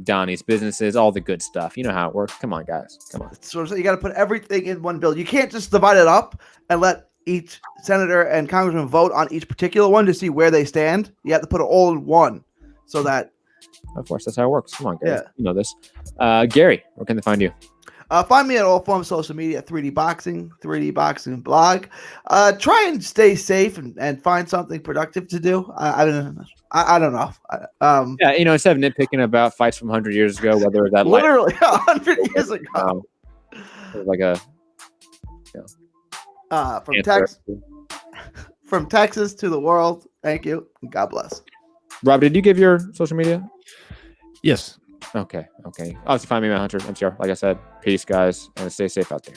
Donnie's businesses, all the good stuff. You know how it works. Come on, guys. Come on. So you got to put everything in one bill. You can't just divide it up and let each senator and congressman vote on each particular one to see where they stand. You have to put it all in one so that. Of course, that's how it works. Come on, guys. Yeah. You know this. Gary, where can they find you? Find me at all forms of social media, 3D Boxing blog. Try and stay safe and find something productive to do. I don't know. Instead of nitpicking about fights from 100 years ago, whether that literally 100 years ago, like a from Texas to the world. Thank you. And God bless. Rob, did you give your social media? Yes. Okay. Obviously, find me at Hunter MCR. Like I said, peace, guys, and stay safe out there.